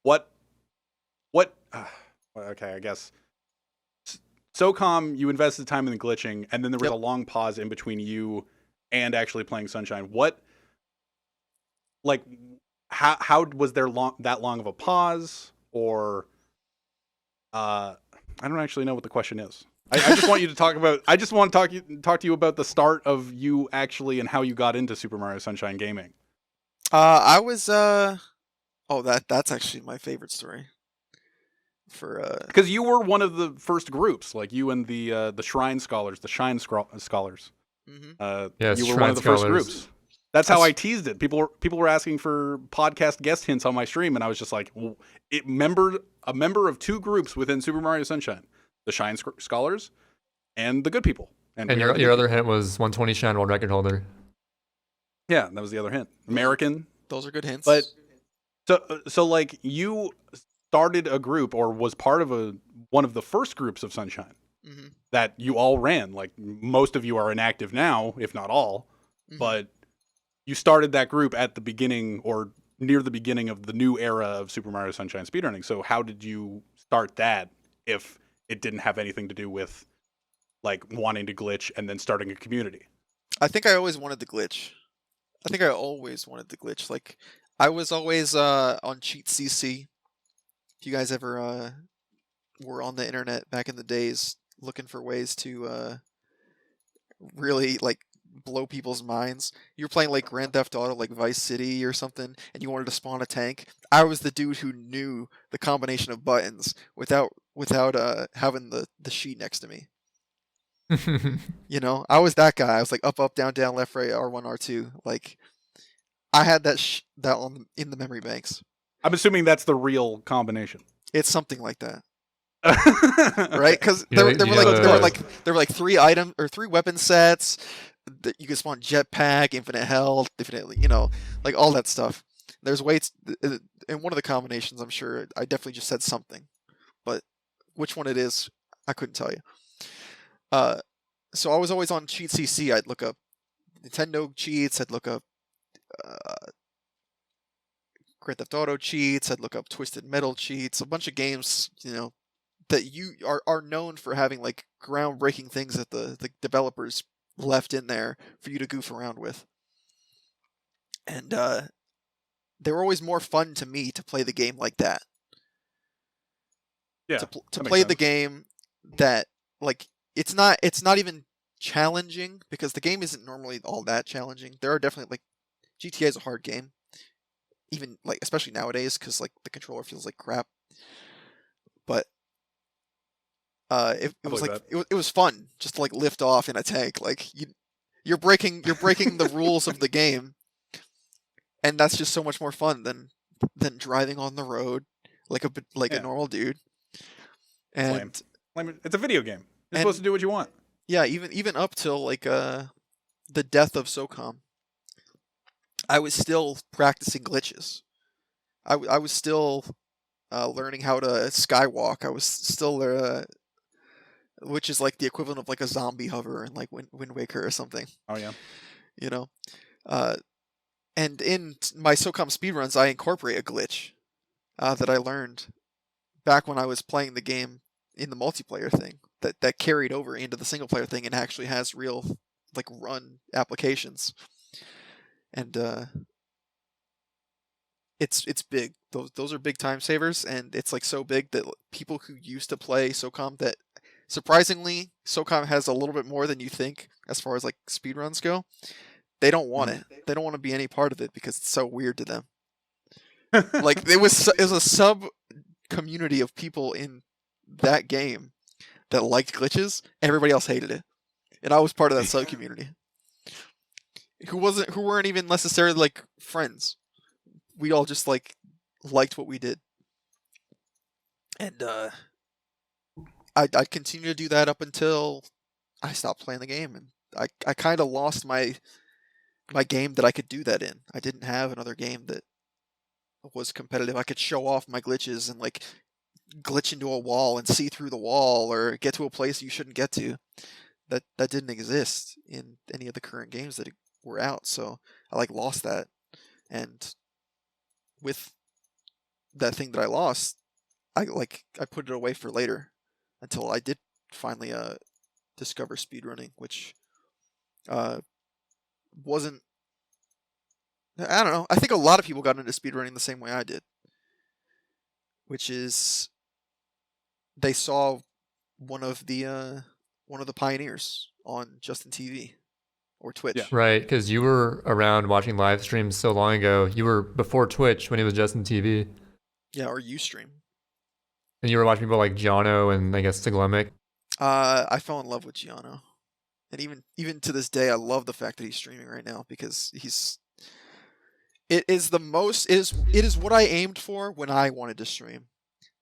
what? Okay, I guess. SOCOM, you invested time in the glitching, and then there was a long pause in between you and actually playing Sunshine. What? Like, how was there that long of a pause? Or, I don't actually know what the question is. I just want you to talk about. I just want to talk to you about the start of you actually and how you got into Super Mario Sunshine gaming. I was that's actually my favorite story. Because you were one of the first groups, like you and the Shrine Scholars, the Shine Scholars. Mm-hmm. Yes, you were Shrine one of the Scholars. first groups. That's how I teased it. People were asking for podcast guest hints on my stream, and I was just like, well, a member of two groups within Super Mario Sunshine, the Shine Scholars and the Good People. And your other hint was 120 Shine World Record holder. Yeah, that was the other hint. American. Those are good hints. But so like you started a group or was part of one of the first groups of Sunshine that you all ran. Like most of you are inactive now, if not all, but you started that group at the beginning or near the beginning of the new era of Super Mario Sunshine speedrunning. So how did you start that if it didn't have anything to do with like wanting to glitch and then starting a community? I think I always wanted to glitch. Like I was always on Cheat CC. If you guys ever were on the internet back in the days looking for ways to really like blow people's minds, you were playing like Grand Theft Auto, like Vice City or something, and you wanted to spawn a tank. I was the dude who knew the combination of buttons without having the sheet next to me. You know, I was that guy. I was like up, down, down, left, right, R1, R2. Like I had that in the memory banks. I'm assuming that's the real combination. It's something like that. Right? Because there were like 3 item or 3 weapon sets that you could spawn jetpack, infinite health, infinitely, you know, like all that stuff. There's ways in one of the combinations. I'm sure I definitely just said something, but which one it is, I couldn't tell you. So I was always on Cheat CC. I'd look up Nintendo cheats. I'd look up Grand Theft Auto cheats. I'd look up Twisted Metal cheats. A bunch of games, you know, that you are known for having like groundbreaking things that the developers left in there for you to goof around with. And they were always more fun to me to play the game like that. Yeah. To play the game that like it's not even challenging, because the game isn't normally all that challenging. There are definitely like GTA is a hard game, even like especially nowadays because like the controller feels like crap. But it was like it was fun just to like lift off in a tank. Like you're breaking the rules of the game, and that's just so much more fun than driving on the road like a normal dude. And it's a video game. You're supposed to do what you want. Yeah, even up till like the death of SOCOM, I was still practicing glitches. I was still learning how to skywalk. I was still which is like the equivalent of like a zombie hover in like Wind Waker or something. Oh yeah. You know, and in my SOCOM speedruns, I incorporate a glitch that I learned back when I was playing the game in the multiplayer thing. That carried over into the single player thing and actually has real like run applications. And it's big. Those are big time savers, and it's like so big that people who used to play SOCOM, that surprisingly SOCOM has a little bit more than you think as far as like speedruns go. They don't want it. They don't want to be any part of it because it's so weird to them. Like it was a sub community of people in that game that liked glitches. Everybody else hated it, and I was part of that sub community. who weren't even necessarily like friends. We all just like liked what we did, and I continued to do that up until I stopped playing the game, and I kind of lost my game that I could do that in. I didn't have another game that was competitive. I could show off my glitches and like glitch into a wall and see through the wall or get to a place you shouldn't get to. That didn't exist in any of the current games that were out. So I like lost that, and with that thing that I lost, I put it away for later until I did finally discover speedrunning, which wasn't. I don't know. I think a lot of people got into speedrunning the same way I did, which is they saw one of the pioneers on Justin TV or Twitch. Yeah. Right, because you were around watching live streams so long ago. You were before Twitch when it was Justin TV. Yeah, or Ustream. And you were watching people like Jono and I guess Siglemic. I fell in love with Giano, and even to this day, I love the fact that he's streaming right now because it is what I aimed for when I wanted to stream.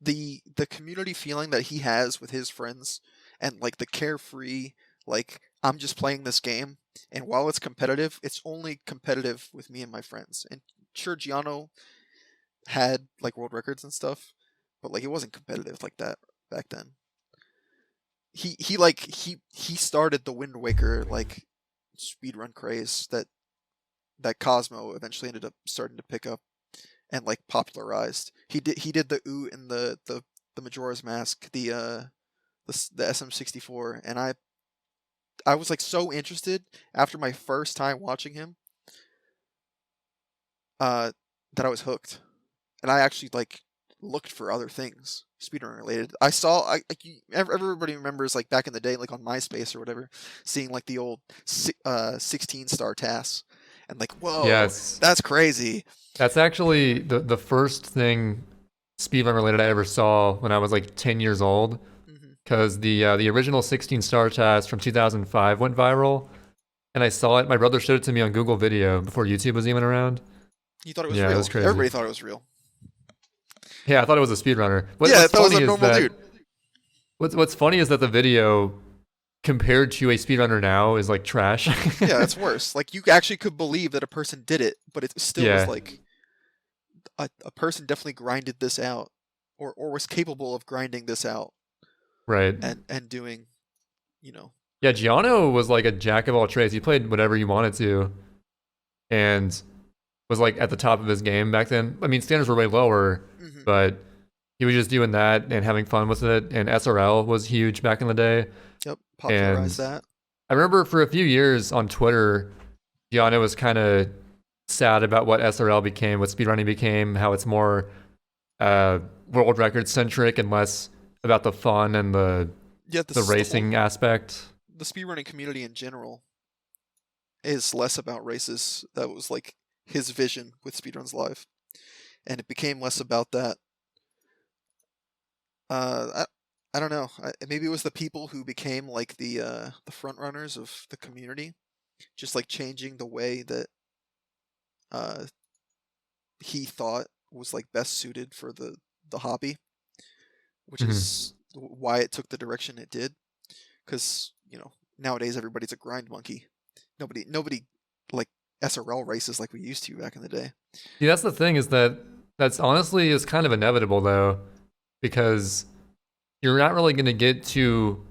The community feeling that he has with his friends, and like the carefree, like I'm just playing this game, and while it's competitive, it's only competitive with me and my friends. And sure, Giano had like world records and stuff, but like it wasn't competitive like that back then. He started the Wind Waker like speedrun craze that Cosmo eventually ended up starting to pick up and like popularized. He did the Ooh in the Majora's Mask, the SM64, and I was like so interested after my first time watching him that I was hooked, and I actually like looked for other things speedrun related. I saw everybody remembers like back in the day, like on MySpace or whatever, seeing like the old 16-star tasks and like, whoa, Yes. that's crazy. That's actually the first thing speedrun related I ever saw when I was like 10 years old. Because the original 16-star task from 2005 went viral, and I saw it. My brother showed it to me on Google Video before YouTube was even around. You thought it was Yeah, real. it was crazy. Everybody thought it was real. Yeah, I thought it was a speedrunner. Yeah, I thought it was a normal dude. What's funny is that the video, compared to a speedrunner now, is like trash. Yeah, it's worse. Like you actually could believe that a person did it, but it still was like a person definitely grinded this out, or was capable of grinding this out. Right. And doing, Yeah, Giano was like a jack of all trades. He played whatever you wanted to, and was like at the top of his game back then. I mean, standards were way lower, but he was just doing that and having fun with it. And SRL was huge back in the day. Yep, popularized that. I remember for a few years on Twitter, Giano was kind of sad about what SRL became, what speedrunning became, how it's more world record centric and less about the fun and the racing aspect. The speedrunning community in general is less about races. That was like his vision with Speedruns Live, and it became less about that. I don't know. Maybe it was the people who became like the front runners of the community, just like changing the way that he thought was like best suited for the hobby, which is why it took the direction it did. Because nowadays everybody's a grind monkey. Nobody like SRL races like we used to back in the day. Yeah, that's the thing, is that's honestly is kind of inevitable though, because you're not really going to get to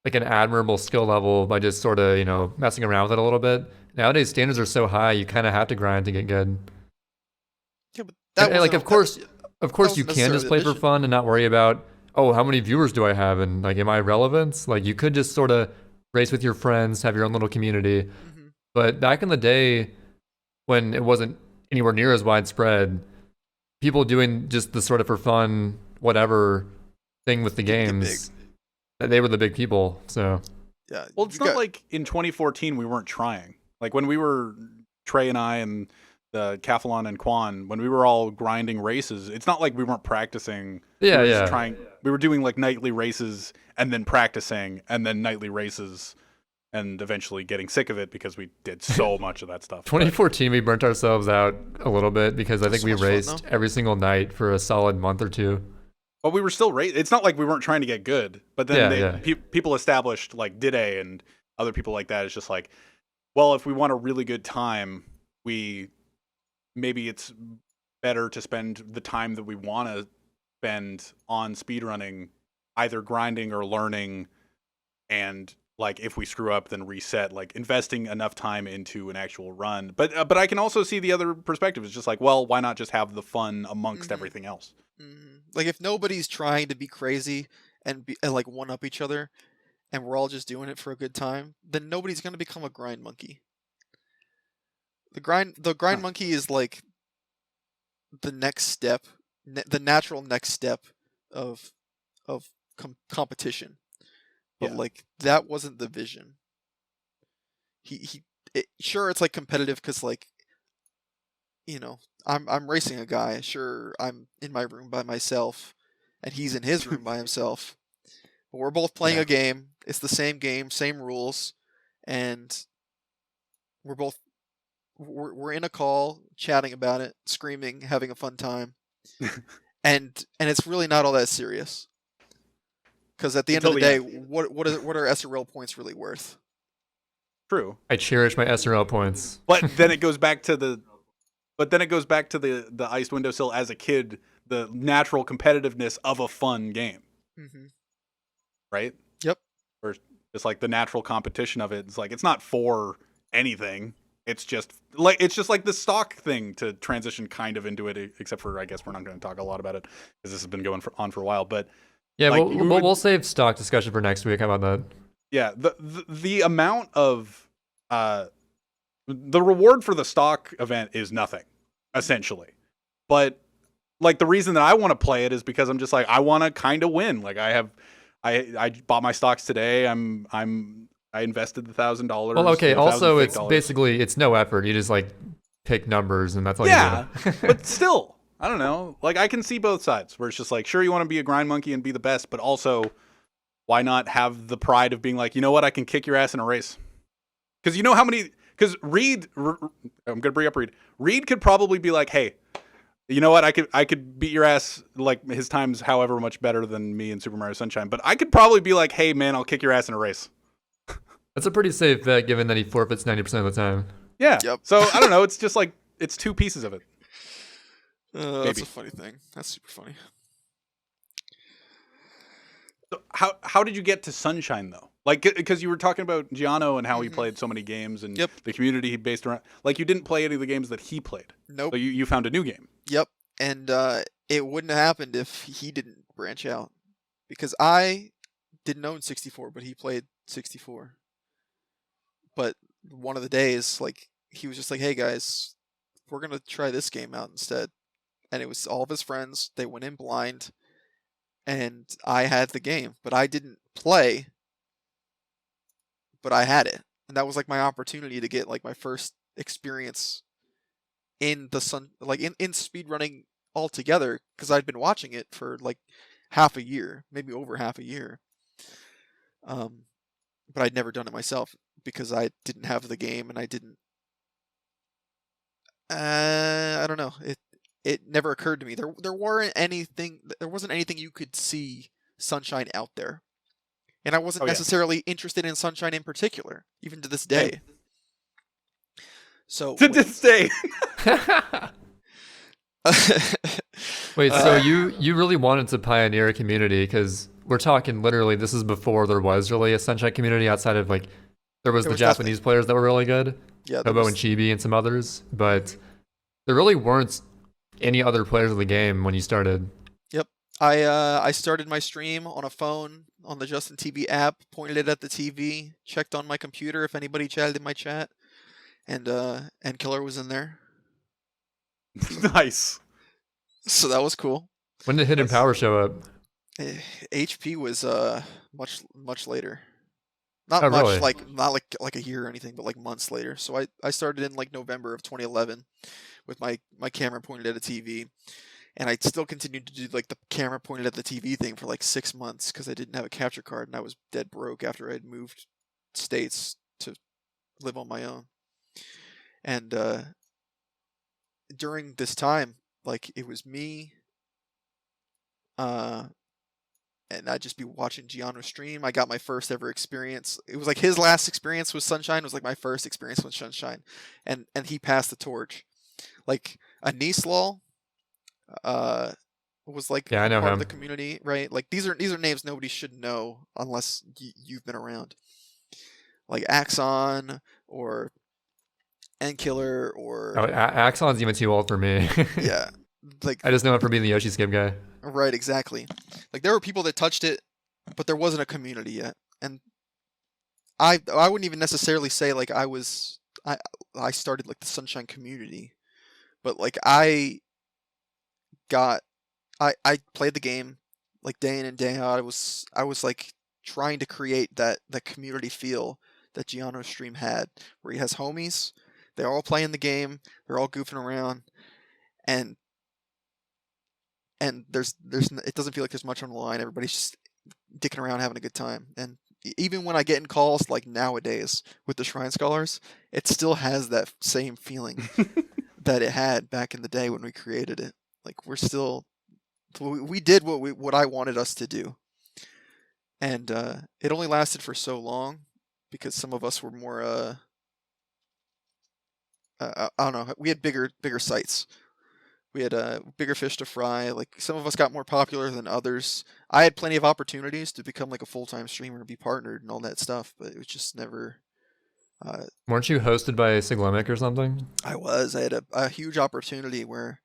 like an admirable skill level by just sort of messing around with it a little bit. Nowadays standards are so high, you kind of have to grind to get good. Yeah, but that like of course you can just play for fun and not worry about, oh, how many viewers do I have, and like, am I relevant? Like, you could just sort of race with your friends, have your own little community. But back in the day, when it wasn't anywhere near as widespread, people doing just the sort of for fun, whatever thing with the games, they were the big people. So yeah, well, it's not like in 2014 we weren't trying. Like when we were Trey and I and the Cathalon and Quan, when we were all grinding races, it's not like we weren't practicing. Yeah, we were just trying. We were doing like nightly races and then practicing and then nightly races. and eventually getting sick of it because we did so much of that stuff. 2014, we burnt ourselves out a little bit because I think So we much fun, raced though. every single night for a solid month or two. But we were still it's not like we weren't trying to get good. But then people established like Dide and other people like that. It's just like, well, if we want a really good time, maybe it's better to spend the time that we want to spend on speedrunning, either grinding or learning, and like if we screw up, then reset. Like investing enough time into an actual run. But I can also see the other perspective. It's just like, well, why not just have the fun amongst everything else? Like if nobody's trying to be crazy and like one up each other, and we're all just doing it for a good time, then nobody's gonna become a grind monkey. The grind monkey is like the next step, the natural next step of competition. But like that wasn't the vision. Sure, it's like competitive because like, you know, I'm racing a guy. Sure, I'm in my room by myself, and he's in his room by himself. But we're both playing a game. It's the same game, same rules, and we're in a call, chatting about it, screaming, having a fun time, and it's really not all that serious. Because at the end of the day, what are SRL points really worth? True. I cherish my SRL points. But then it goes back to the Icedwindowsil as a kid, the natural competitiveness of a fun game. Mm-hmm. Right? Yep. Or just like the natural competition of it. It's like it's not for anything. It's just like the stock thing to transition kind of into it, except for I guess we're not going to talk a lot about it because this has been going on for a while. But yeah, like, we'll save stock discussion for next week. How about that? Yeah, the amount of the reward for the stock event is nothing, essentially. But like the reason that I want to play it is because I'm just like I want to kind of win. Like I bought my stocks today. I invested the $1,000. Well, okay. Also, it's basically it's no effort. You just like pick numbers and that's all you do. But still, I don't know. Like I can see both sides where it's just like, sure, you want to be a grind monkey and be the best, but also why not have the pride of being like, you know what, I can kick your ass in a race. Because you know how many, because Reed, I'm going to bring up Reed. Reed could probably be like, hey, you know what, I could beat your ass, like his time's however much better than me in Super Mario Sunshine, but I could probably be like, hey man, I'll kick your ass in a race. That's a pretty safe bet given that he forfeits 90% of the time. Yeah. Yep. So I don't know, it's just like, it's two pieces of it. That's a funny thing. That's super funny. So how did you get to Sunshine though? Like, because you were talking about Giano and how he played so many games and the community he based around. Like, you didn't play any of the games that he played. Nope. So you found a new game. Yep. And it wouldn't have happened if he didn't branch out. Because I didn't own 64, but he played 64. But one of the days, like, he was just like, hey guys, we're going to try this game out instead. And it was all of his friends. They went in blind. And I had the game. But I didn't play. But I had it. And that was like my opportunity to get like my first experience in the in speedrunning altogether, because I'd been watching it for like half a year, maybe over half a year. But I'd never done it myself because I didn't have the game and I didn't I don't know. It never occurred to me. There wasn't anything you could see Sunshine out there. And I wasn't necessarily interested in Sunshine in particular, even to this day. So this day. Wait, so you really wanted to pioneer a community, because we're talking literally this is before there was really a Sunshine community outside of like there was the Japanese players that were really good, Hobo and Chibi and some others, but there really weren't any other players of the game when you started. Yep. I started my stream on a phone on the Justin TV app, pointed it at the TV, checked on my computer if anybody chatted in my chat, and Killer was in there. Nice. So that was cool. When did Hidden Power show up? HP was much later. Not much, really? not like a year or anything, but like months later. So I started in like November of 2011 with my camera pointed at a TV. And I still continued to do like the camera pointed at the TV thing for like 6 months because I didn't have a capture card and I was dead broke after I had moved states to live on my own. And during this time, like it was me, and I'd just be watching Gianno stream. I got my first ever experience. It was like his last experience with Sunshine was like my first experience with Sunshine, and he passed the torch. Like Anislaw, was like Yeah, I know part him. of the community, right? Like these are names nobody should know unless you've been around. Like Axon or Endkiller or Oh, Axon's even too old for me. yeah, like I just know him for being the Yoshi Skip guy. right, exactly. Like there were people that touched it, but there wasn't a community yet. And I wouldn't even necessarily say like I started like the Sunshine community, but like I played the game like day in and day out. I was like trying to create that community feel that Gianno's stream had, where he has homies, they're all playing the game, they're all goofing around, and there's it doesn't feel like there's much on the line. Everybody's just dicking around having a good time. And even when I get in calls like nowadays with the Shrine Scholars, it still has that same feeling that it had back in the day when we created it. Like we did what I wanted us to do. And it only lasted for so long because some of us were more I don't know, we had bigger sights. We had bigger fish to fry. Like some of us got more popular than others. I had plenty of opportunities to become like a full-time streamer and be partnered and all that stuff, but it was just never. Weren't you hosted by Siglemic or something? I had a huge opportunity where,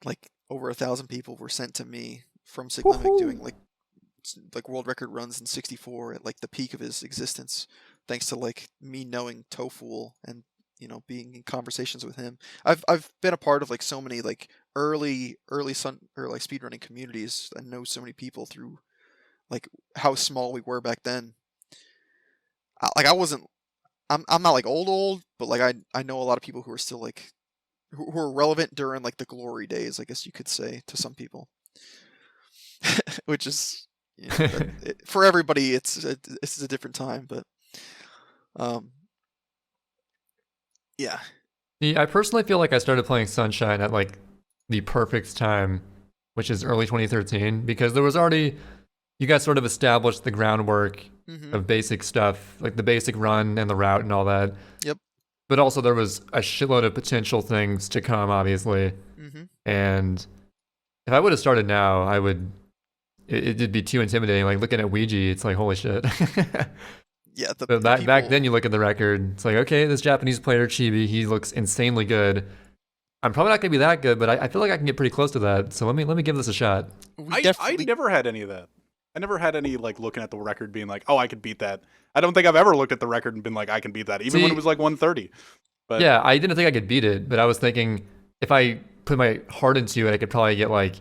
like, over 1,000 people were sent to me from Siglemic doing like world record runs in 64 at like the peak of his existence, thanks to like me knowing Tofool and being in conversations with him. I've been a part of like so many like early speedrunning communities. I know so many people through like how small we were back then. I'm not like old, but like I know a lot of people who are still like who are relevant during like the glory days, I guess you could say, to some people. Which is for everybody it's a different time, but yeah. I personally feel like I started playing Sunshine at like the perfect time, which is early 2013, because there was already, you guys sort of established the groundwork of basic stuff, like the basic run and the route and all that. Yep. But also there was a shitload of potential things to come, obviously. And if I would have started now, it'd be too intimidating. Like looking at Ouija, it's like, holy shit. Yeah, back then you look at the record, it's like, okay, this Japanese player Chibi, he looks insanely good. I'm probably not gonna be that good, but I feel like I can get pretty close to that. So let me give this a shot. I never had any of that. I never had any like looking at the record being like, oh, I could beat that. I don't think I've ever looked at the record and been like, I can beat that, even when it was like 130. But yeah, I didn't think I could beat it, but I was thinking if I put my heart into it, I could probably get like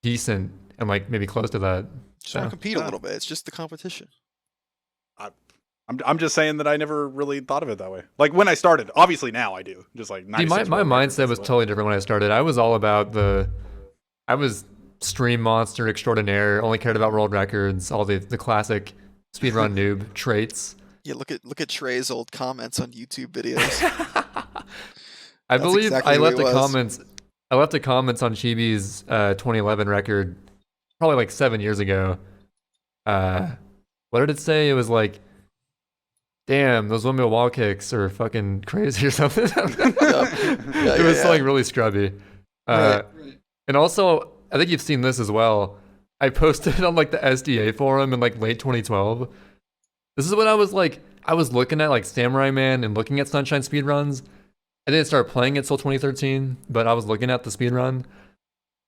decent and like maybe close to that. Just want to compete a little bit. It's just the competition. I'm just saying that I never really thought of it that way. Like when I started, obviously now I do. Just like see, my mindset was totally different when I started. I was all about I was stream monster extraordinaire. Only cared about world records, all the classic speedrun noob traits. Yeah, look at Trey's old comments on YouTube videos. I believe exactly I left the comments. I left the comments on Chibi's 2011 record, probably like 7 years ago. What did it say? It was like, damn, those windmill wall kicks are fucking crazy or something. It was like really scrubby. Right. And also, I think you've seen this as well. I posted on like the SDA forum in like late 2012. This is when I was looking at like Samurai Man and looking at Sunshine speedruns. I didn't start playing it till 2013, but I was looking at the speedrun.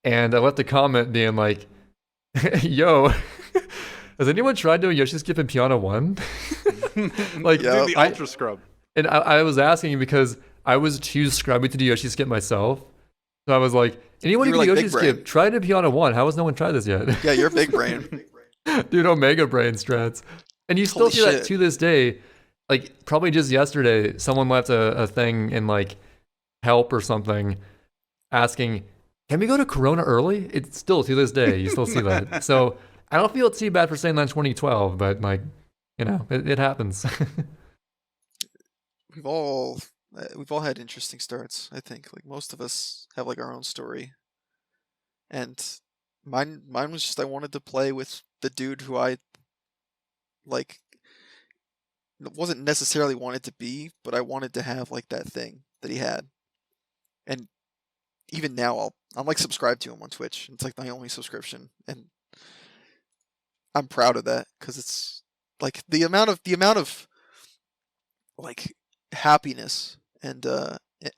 And I left a comment being like, yo, has anyone tried doing Yoshi Skip in Piano 1? Like, dude, the Ultra Scrub. And I was asking because I was too scrubby to do Yoshi Skip myself. So I was like, anyone who can do Yoshi Skip, try it in Piano 1. How has no one tried this yet? Yeah, you're big brain. Dude, Omega Brain strats. And you still see that to this day. Like, probably just yesterday, someone left a thing in, like, help or something asking, can we go to Corona early? It's still, to this day, you still see that. So I don't feel too bad for saying that in 2012, but, like, it happens. we've all had interesting starts. I think like most of us have like our own story, and mine was just I wanted to play with the dude who I like wasn't necessarily wanted to be, but I wanted to have like that thing that he had. And even now I'm like subscribed to him on Twitch. It's like my only subscription, and I'm proud of that because it's like the amount of like happiness and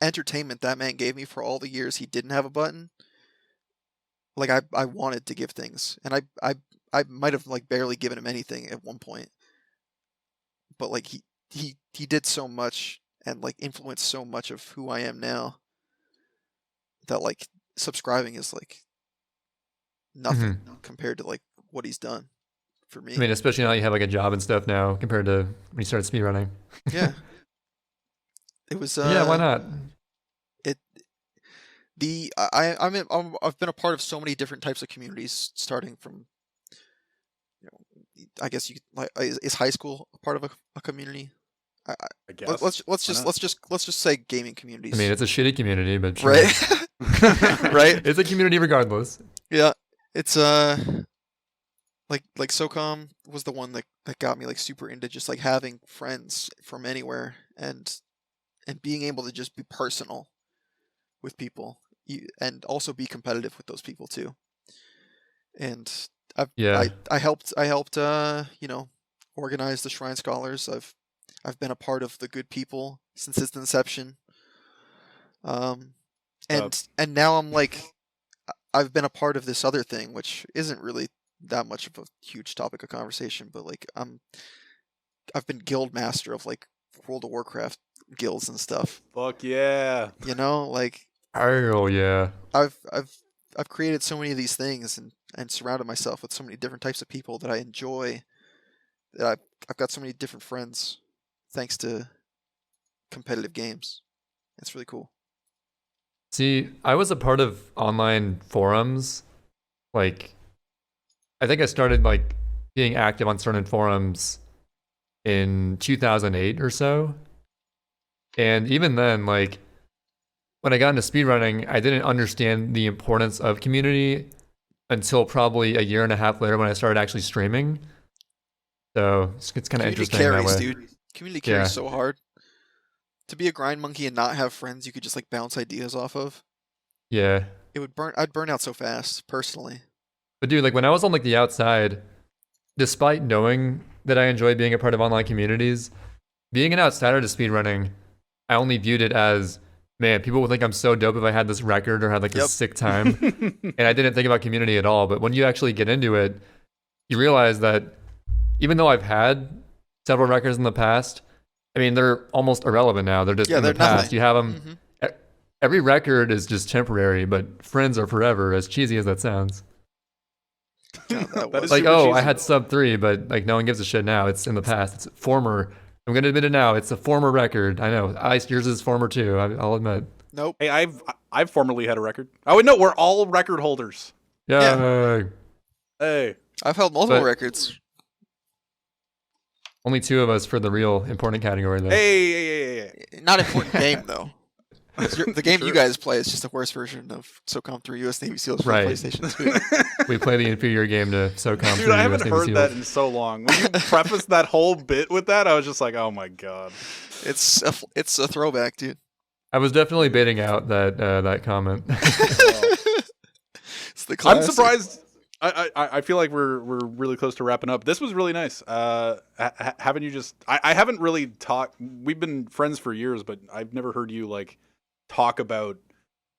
entertainment that man gave me for all the years he didn't have a button. Like I wanted to give things, and I might have like barely given him anything at one point, but like he did so much and like influenced so much of who I am now that like subscribing is like nothing compared to like what he's done for me. I mean, especially now you have like a job and stuff now compared to when you started speedrunning. Yeah. It was yeah, why not? I've been a part of so many different types of communities, starting from, you know, I guess you could, like, is high school a part of a community? I guess. Let's just say gaming communities. I mean, it's a shitty community, but sure. Right. Right. It's a community regardless. Yeah. It's like SOCOM was the one that got me like super into just like having friends from anywhere and being able to just be personal with people, and also be competitive with those people too. And I helped you know, organize the Shrine Scholars. I've been a part of the Good People since its inception. And now I'm like, I've been a part of this other thing, which isn't really that much of a huge topic of conversation, but like I've been guild master of like World of Warcraft guilds and stuff. Fuck yeah. You know, like, oh yeah. I've created so many of these things and surrounded myself with so many different types of people that I enjoy, that I've got so many different friends thanks to competitive games. It's really cool. See, I was a part of online forums. Like, I think I started like being active on certain forums in 2008 or so. And even then, like, when I got into speedrunning, I didn't understand the importance of community until probably a year and a half later when I started actually streaming. So it's kind of interesting carries, that way. Dude. Community carries so hard. To be a grind monkey and not have friends you could just like bounce ideas off of. Yeah. I'd burn out so fast, personally. But dude, like when I was on like the outside, despite knowing that I enjoy being a part of online communities, being an outsider to speedrunning, I only viewed it as, man, people would think I'm so dope if I had this record or had like this sick time. And I didn't think about community at all. But when you actually get into it, you realize that even though I've had several records in the past, I mean, they're almost irrelevant now. They're just in the past. Nothing. You have them. Every record is just temporary, but friends are forever, as cheesy as that sounds. That is like, super cheesy. I had sub 3, but like no one gives a shit now. It's in the past. It's former. I'm going to admit it now. It's a former record. I know. Yours is former too. I'll admit. Nope. Hey, I've formerly had a record. Oh, wait, no, we're all record holders. Yeah. Hey. I've held multiple records. Only 2 of us for the real important category, though. Hey. Not important game, though. The game you guys play is just a worse version of SOCOM 3 US Navy SEALs for PlayStation 2. We play the inferior game to SOCOM 3 Dude, I US haven't Navy heard SEALs. that in so long. When you prefaced that whole bit with that, I was just like, oh my god. It's a throwback, dude. I was definitely baiting out that comment. It's the classic. I'm surprised. I feel like we're really close to wrapping up. This was really nice. Haven't you just? I haven't really talked. We've been friends for years, but I've never heard you like talk about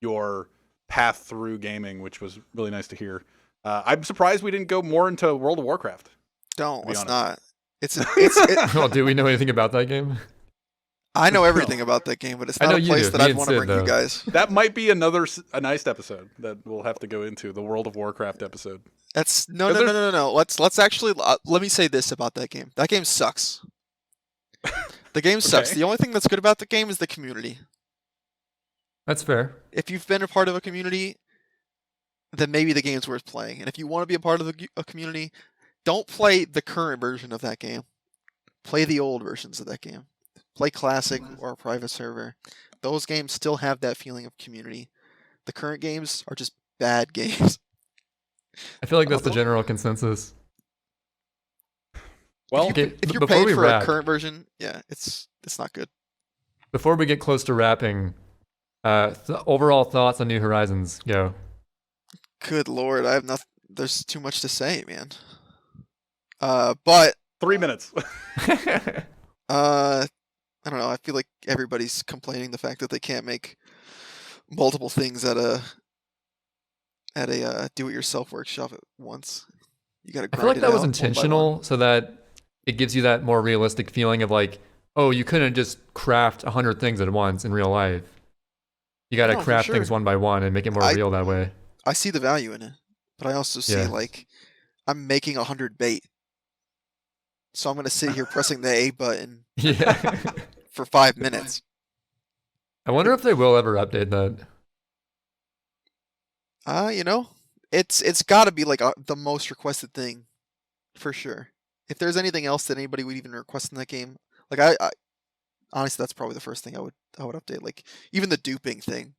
your path through gaming, which was really nice to hear. I'm surprised we didn't go more into World of Warcraft. Let's honest. not. Well, do we know anything about that game? I know everything about that game, but it's not a place that I'd want to bring you guys. That might be a nice episode that we'll have to go into, the World of Warcraft episode. That's no. Let's actually let me say this about that game. That game sucks. The game sucks. The only thing that's good about the game is the community. That's fair. If you've been a part of a community, then maybe the game's worth playing. And if you want to be a part of a community, don't play the current version of that game. Play the old versions of that game. play Classic or a private server. Those games still have that feeling of community. The current games are just bad games. I feel like that's the general consensus. Well, If you're before paying we for wrap, a current version, yeah, it's not good. before we get close to wrapping, overall thoughts on New Horizons. Go. Good lord, I have nothing. There's too much to say, man. But 3 minutes. I don't know. I feel like everybody's complaining the fact that they can't make multiple things at a do-it-yourself workshop at once. You gotta. I feel like that was intentional, so that it gives you that more realistic feeling of like, oh, you couldn't just craft 100 things at once in real life. You got to No, for craft sure. things one by one and make it more real that way. I see the value in it, but I also see like I'm making 100 bait, so I'm gonna sit here pressing the A button Yeah. for 5 minutes. I wonder if they will ever update that. You know, it's got to be like the most requested thing, for sure. If there's anything else that anybody would even request in that game, like I honestly, that's probably the first thing I would update. Like even the duping thing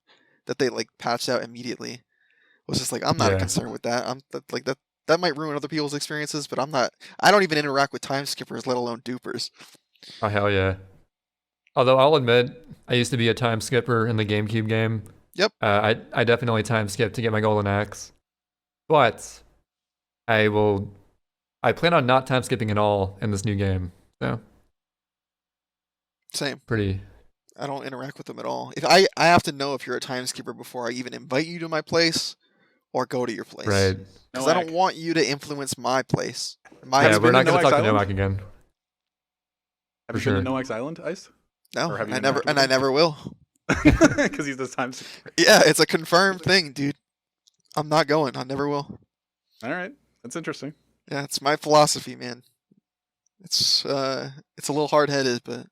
that they like patched out immediately was just like I'm not concerned with that. That might ruin other people's experiences, but I'm not. I don't even interact with time skippers, let alone dupers. Oh hell yeah! Although I'll admit, I used to be a time skipper in the GameCube game. Yep. I definitely time skipped to get my golden axe, but I plan on not time skipping at all in this new game. So Same. pretty. I don't interact with them at all. If I have to know if you're a time skipper before I even invite you to my place or go to your place. Right. Because I don't want you to influence my place. My Yeah, we're not been going to to talk to Noax Noax again. Have you For been to sure. Noax Island, Ice? No, Or have you I interacted never, with and I them? never will. Because he's this time. Yeah, it's a confirmed thing, dude. I'm not going. I never will. All right, that's interesting. Yeah, it's my philosophy, man. It's a little hard-headed, but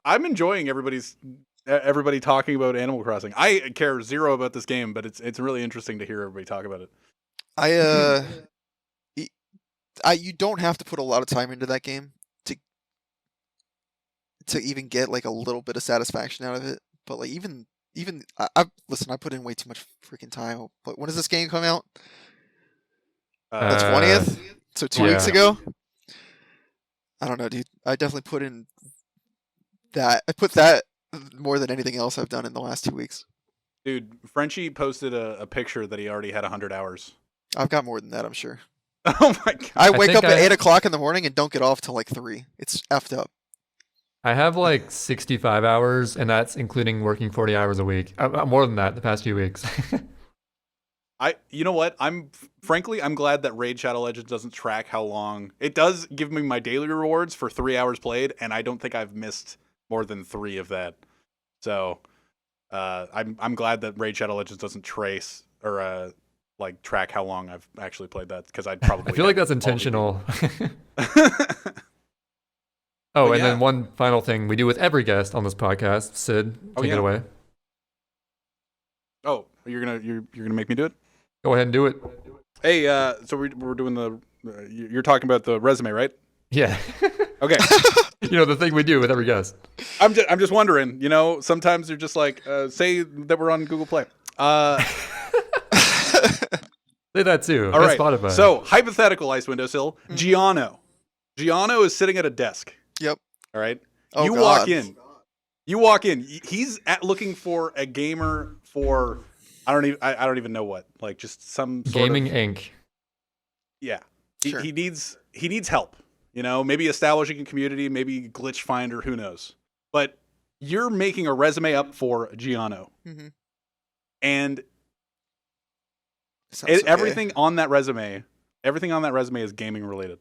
I'm enjoying everybody talking about Animal Crossing. I care zero about this game, but it's really interesting to hear everybody talk about it. you don't have to put a lot of time into that game to even get like a little bit of satisfaction out of it. But like even I listen, I put in way too much freaking time. But when does this game come out? The 20th? So 2 weeks ago? I don't know, dude. I definitely put in that. I put that more than anything else I've done in the last 2 weeks. Dude, Frenchie posted a picture that he already had 100 hours. I've got more than that, I'm sure. Oh my god. I wake think up at 8 o'clock in the morning and don't get off till like 3. It's effed up. I have like 65 hours, and that's including working 40 hours a week. More than that the past few weeks. You know what? I'm glad that Raid Shadow Legends doesn't track how long. It does give me my daily rewards for 3 hours played, and I don't think I've missed more than 3 of that. So, I'm glad that Raid Shadow Legends doesn't trace or like track how long I've actually played that, because I'd probably. I feel like that's intentional. Oh, and then one final thing we do with every guest on this podcast. Sid, take it away. Oh, you're gonna make me do it? Go ahead and do it. Hey, so we're doing the. You're talking about the resume, right? Yeah. Okay. You know, the thing we do with every guest. I'm just wondering. You know, sometimes they're just like, say that we're on Google Play. Say that too. All right. Spotify. So hypothetical, Icedwindowsil. Gianno is sitting at a desk. Yep. All right. Oh, You God. walk in. He's looking for a gamer for I don't even know what, like just some sort Gaming of, Inc. Yeah. Sure. He needs help. You know, maybe establishing a community, maybe glitch finder, who knows. But you're making a resume up for Gianno. Mm-hmm. And Sounds okay. everything on that resume is gaming related.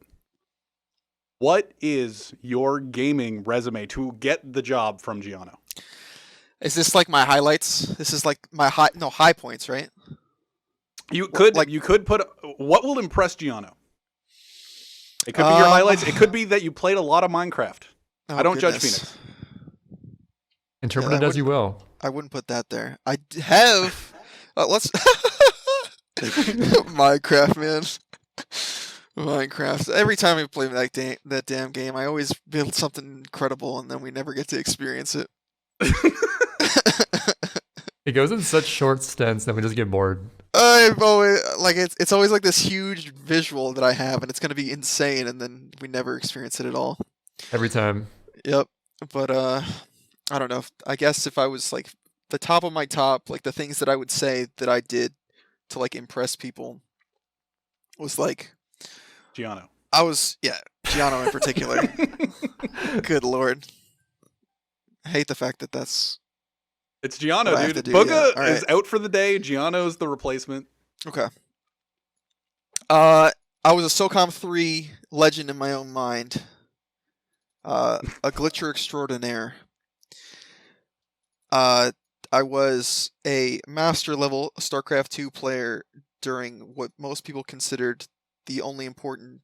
What is your gaming resume to get the job from Gianno? Is this like my highlights? This is like my high points, right? You could put what will impress Gianno. It could be your highlights. It could be that you played a lot of Minecraft. Oh, I don't judge goodness. Phoenix. Interpret it as you will. I wouldn't put that there. I have. Let's Minecraft, man. Minecraft. Every time we play that damn game, I always build something incredible, and then we never get to experience it. It goes in such short stints that we just get bored. I've always it's always like this huge visual that I have, and it's gonna be insane, and then we never experience it at all. Every time. Yep. But I don't know. I guess if I was like the top of my top, like the things that I would say that I did to like impress people was like Giano. Giano in particular. Good lord. I hate the fact that that's It's Giano, what I have dude. to do, Booga yeah. All is right. out for the day. Giano's the replacement. okay. I was a SOCOM 3 legend in my own mind. A glitcher extraordinaire. I was a master level StarCraft 2 player during what most people considered the only important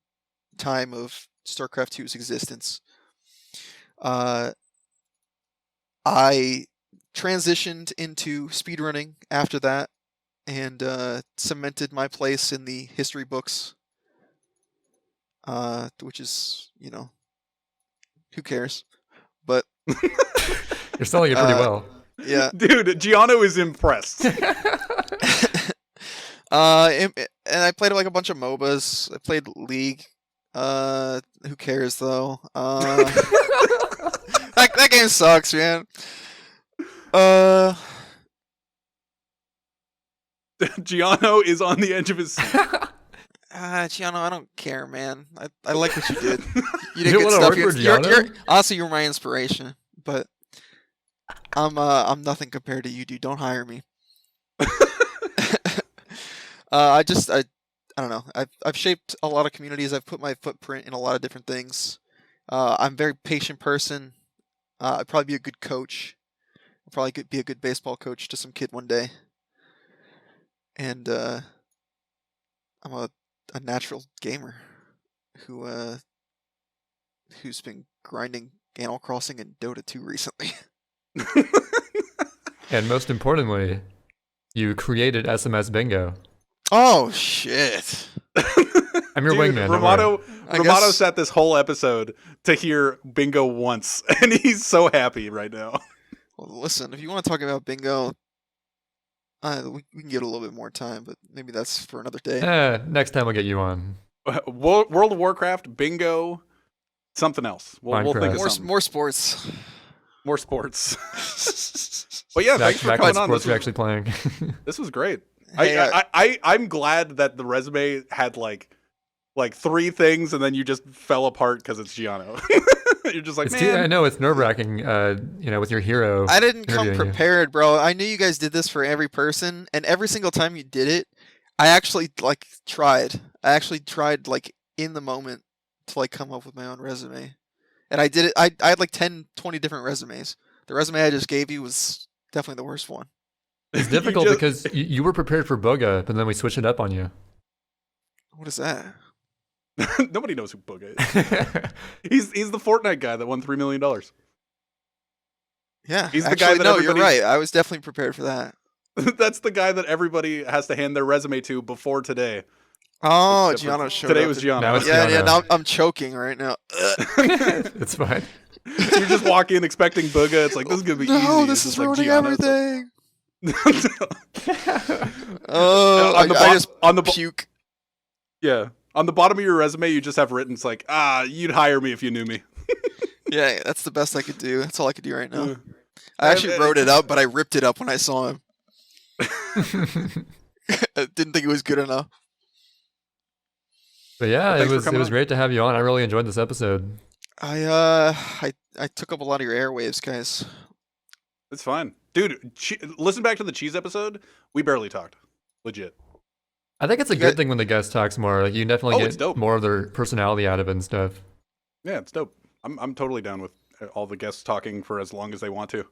time of StarCraft 2's existence. I transitioned into speedrunning after that and cemented my place in the history books, which is, who cares? But You're selling it pretty well. yeah. Dude, Giano is impressed. And I played like a bunch of MOBAs. I played League. Who cares though? That game sucks, man. Giano is on the edge of his seat. Giano, I don't care, man. I like what you did. You did You good wanna stuff. work for You're Giano? honestly, you're my inspiration. But I'm nothing compared to you, dude. Don't hire me. I don't know. I've shaped a lot of communities. I've put my footprint in a lot of different things. I'm a very patient person. I'd probably be a good coach. I'll probably be a good baseball coach to some kid one day. And I'm a natural gamer who's been grinding Animal Crossing and Dota 2 recently. And most importantly, you created SMS Bingo. Oh shit! I'm your Dude, wingman. don't worry. Romano sat this whole episode to hear Bingo once, and he's so happy right now. Well, listen, if you want to talk about Bingo, we can get a little bit more time, but maybe that's for another day. Next time I'll get you on. World of Warcraft, Bingo, something else. We'll think of Minecraft. something. More sports. More sports. But yeah, thanks for Back coming what on. sports you're actually playing. This was great. Hey, I'm glad that the resume had like 3 things, and then you just fell apart because it's Giano. You're just like, man. I know it's nerve-wracking, with your hero. I didn't come interviewing you. prepared, bro. I knew you guys did this for every person, and every single time you did it, I actually tried. I actually tried in the moment to come up with my own resume, and I did it. I had 10, 20 different resumes. The resume I just gave you was definitely the worst one. It's difficult because you were prepared for Boga, but then we switched it up on you. What is that? Nobody knows who Booga is. He's the Fortnite guy that won $3 million. Yeah, He's the actually, guy that no, you're everybody- right. I was definitely prepared for that. That's the guy that everybody has to hand their resume to before today. Oh, Except for Giano showed Today up. was Giano. Now it's Yeah, Giano. now I'm choking right now. It's fine. You just walk in expecting Booga. It's like, this is gonna be easy. No, It's this just is like ruining Giano. It's like- everything. Oh, On the I bo- just on the bo- puke. Yeah. On the bottom of your resume, you just have written, it's like, you'd hire me if you knew me. Yeah, that's the best I could do. That's all I could do right now. Uh, I actually and- wrote it up, but I ripped it up when I saw him. I didn't think it was good enough. But yeah, Well, it thanks for was coming on. great to have you on. I really enjoyed this episode. I took up a lot of your airwaves, guys. It's fine. Dude, listen back to the cheese episode. We barely talked. Legit. I think it's a You good got- thing when the guest talks more. Like you definitely it's get dope. more of their personality out of it and stuff. Yeah, it's dope. I'm totally down with all the guests talking for as long as they want to.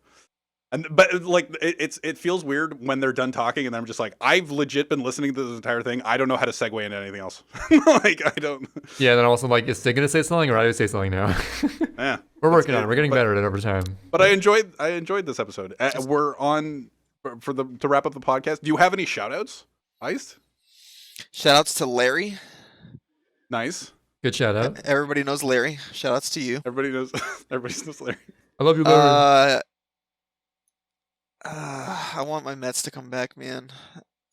But it feels weird when they're done talking and I'm just like, I've legit been listening to this entire thing. I don't know how to segue into anything else. I don't. Yeah, and then also is Sid gonna say something or I say something now? Yeah, We're working it. on it. We're getting But- better at it over time. But I enjoyed this episode. We're on to wrap up the podcast. Do you have any shout outs, Iced? Shoutouts to Larry. Nice. Good shout out. Everybody knows Larry. Shoutouts to you. Everybody knows. Everybody knows Larry. I love you, Larry. I want my Mets to come back, man.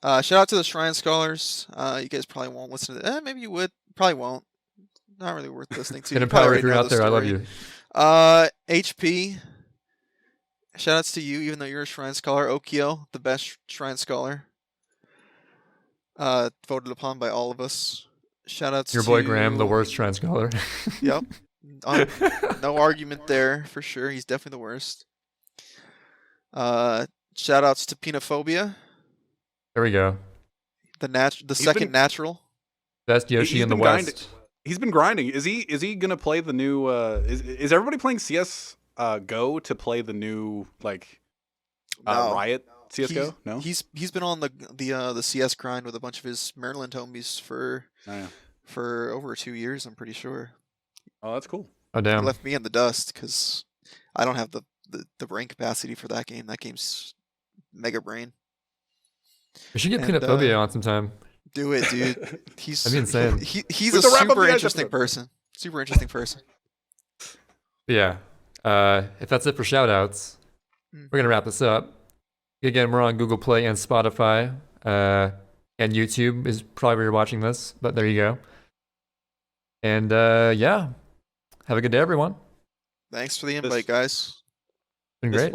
Shout out to the Shrine Scholars. You guys probably won't listen to that. Maybe you would. Probably won't. Not really worth listening to. And You probably Empower, if already you're know out the there, I love story. you. HP. Shoutouts to you, even though you're a Shrine Scholar. Okio, the best Shrine Scholar. Voted upon by all of us. Shoutouts Your to boy Graham, the worst trans scholar. Yep. No argument there for sure. He's definitely the worst. Shoutouts to Penophobia, There we go. the second natural. Best Yoshi He's in the been West. He's been grinding. Is he gonna play the new? Is everybody playing CS Go to play the new like No. Riot CS:GO? No. He's been on the CS grind with a bunch of his Maryland homies for Oh, yeah. for over 2 years. I'm pretty sure. Oh, that's cool. Oh He damn. left me in the dust because I don't have the brain capacity for that game. That game's mega brain. We should get And, Penophobia on sometime. Do it, dude. He's That'd be insane. He's With a the wrap up super the interesting episode. person. Super interesting person. But yeah. If that's it for shout outs, Mm. we're gonna wrap this up. Again, we're on Google Play and Spotify. And YouTube is probably where you're watching this, but there you go. And yeah. Have a good day, everyone. Thanks for the invite, guys. Been great.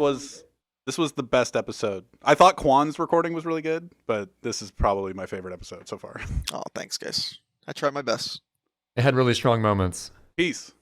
This was the best episode. I thought Quan's recording was really good, but this is probably my favorite episode so far. Oh, thanks, guys. I tried my best. It had really strong moments. Peace.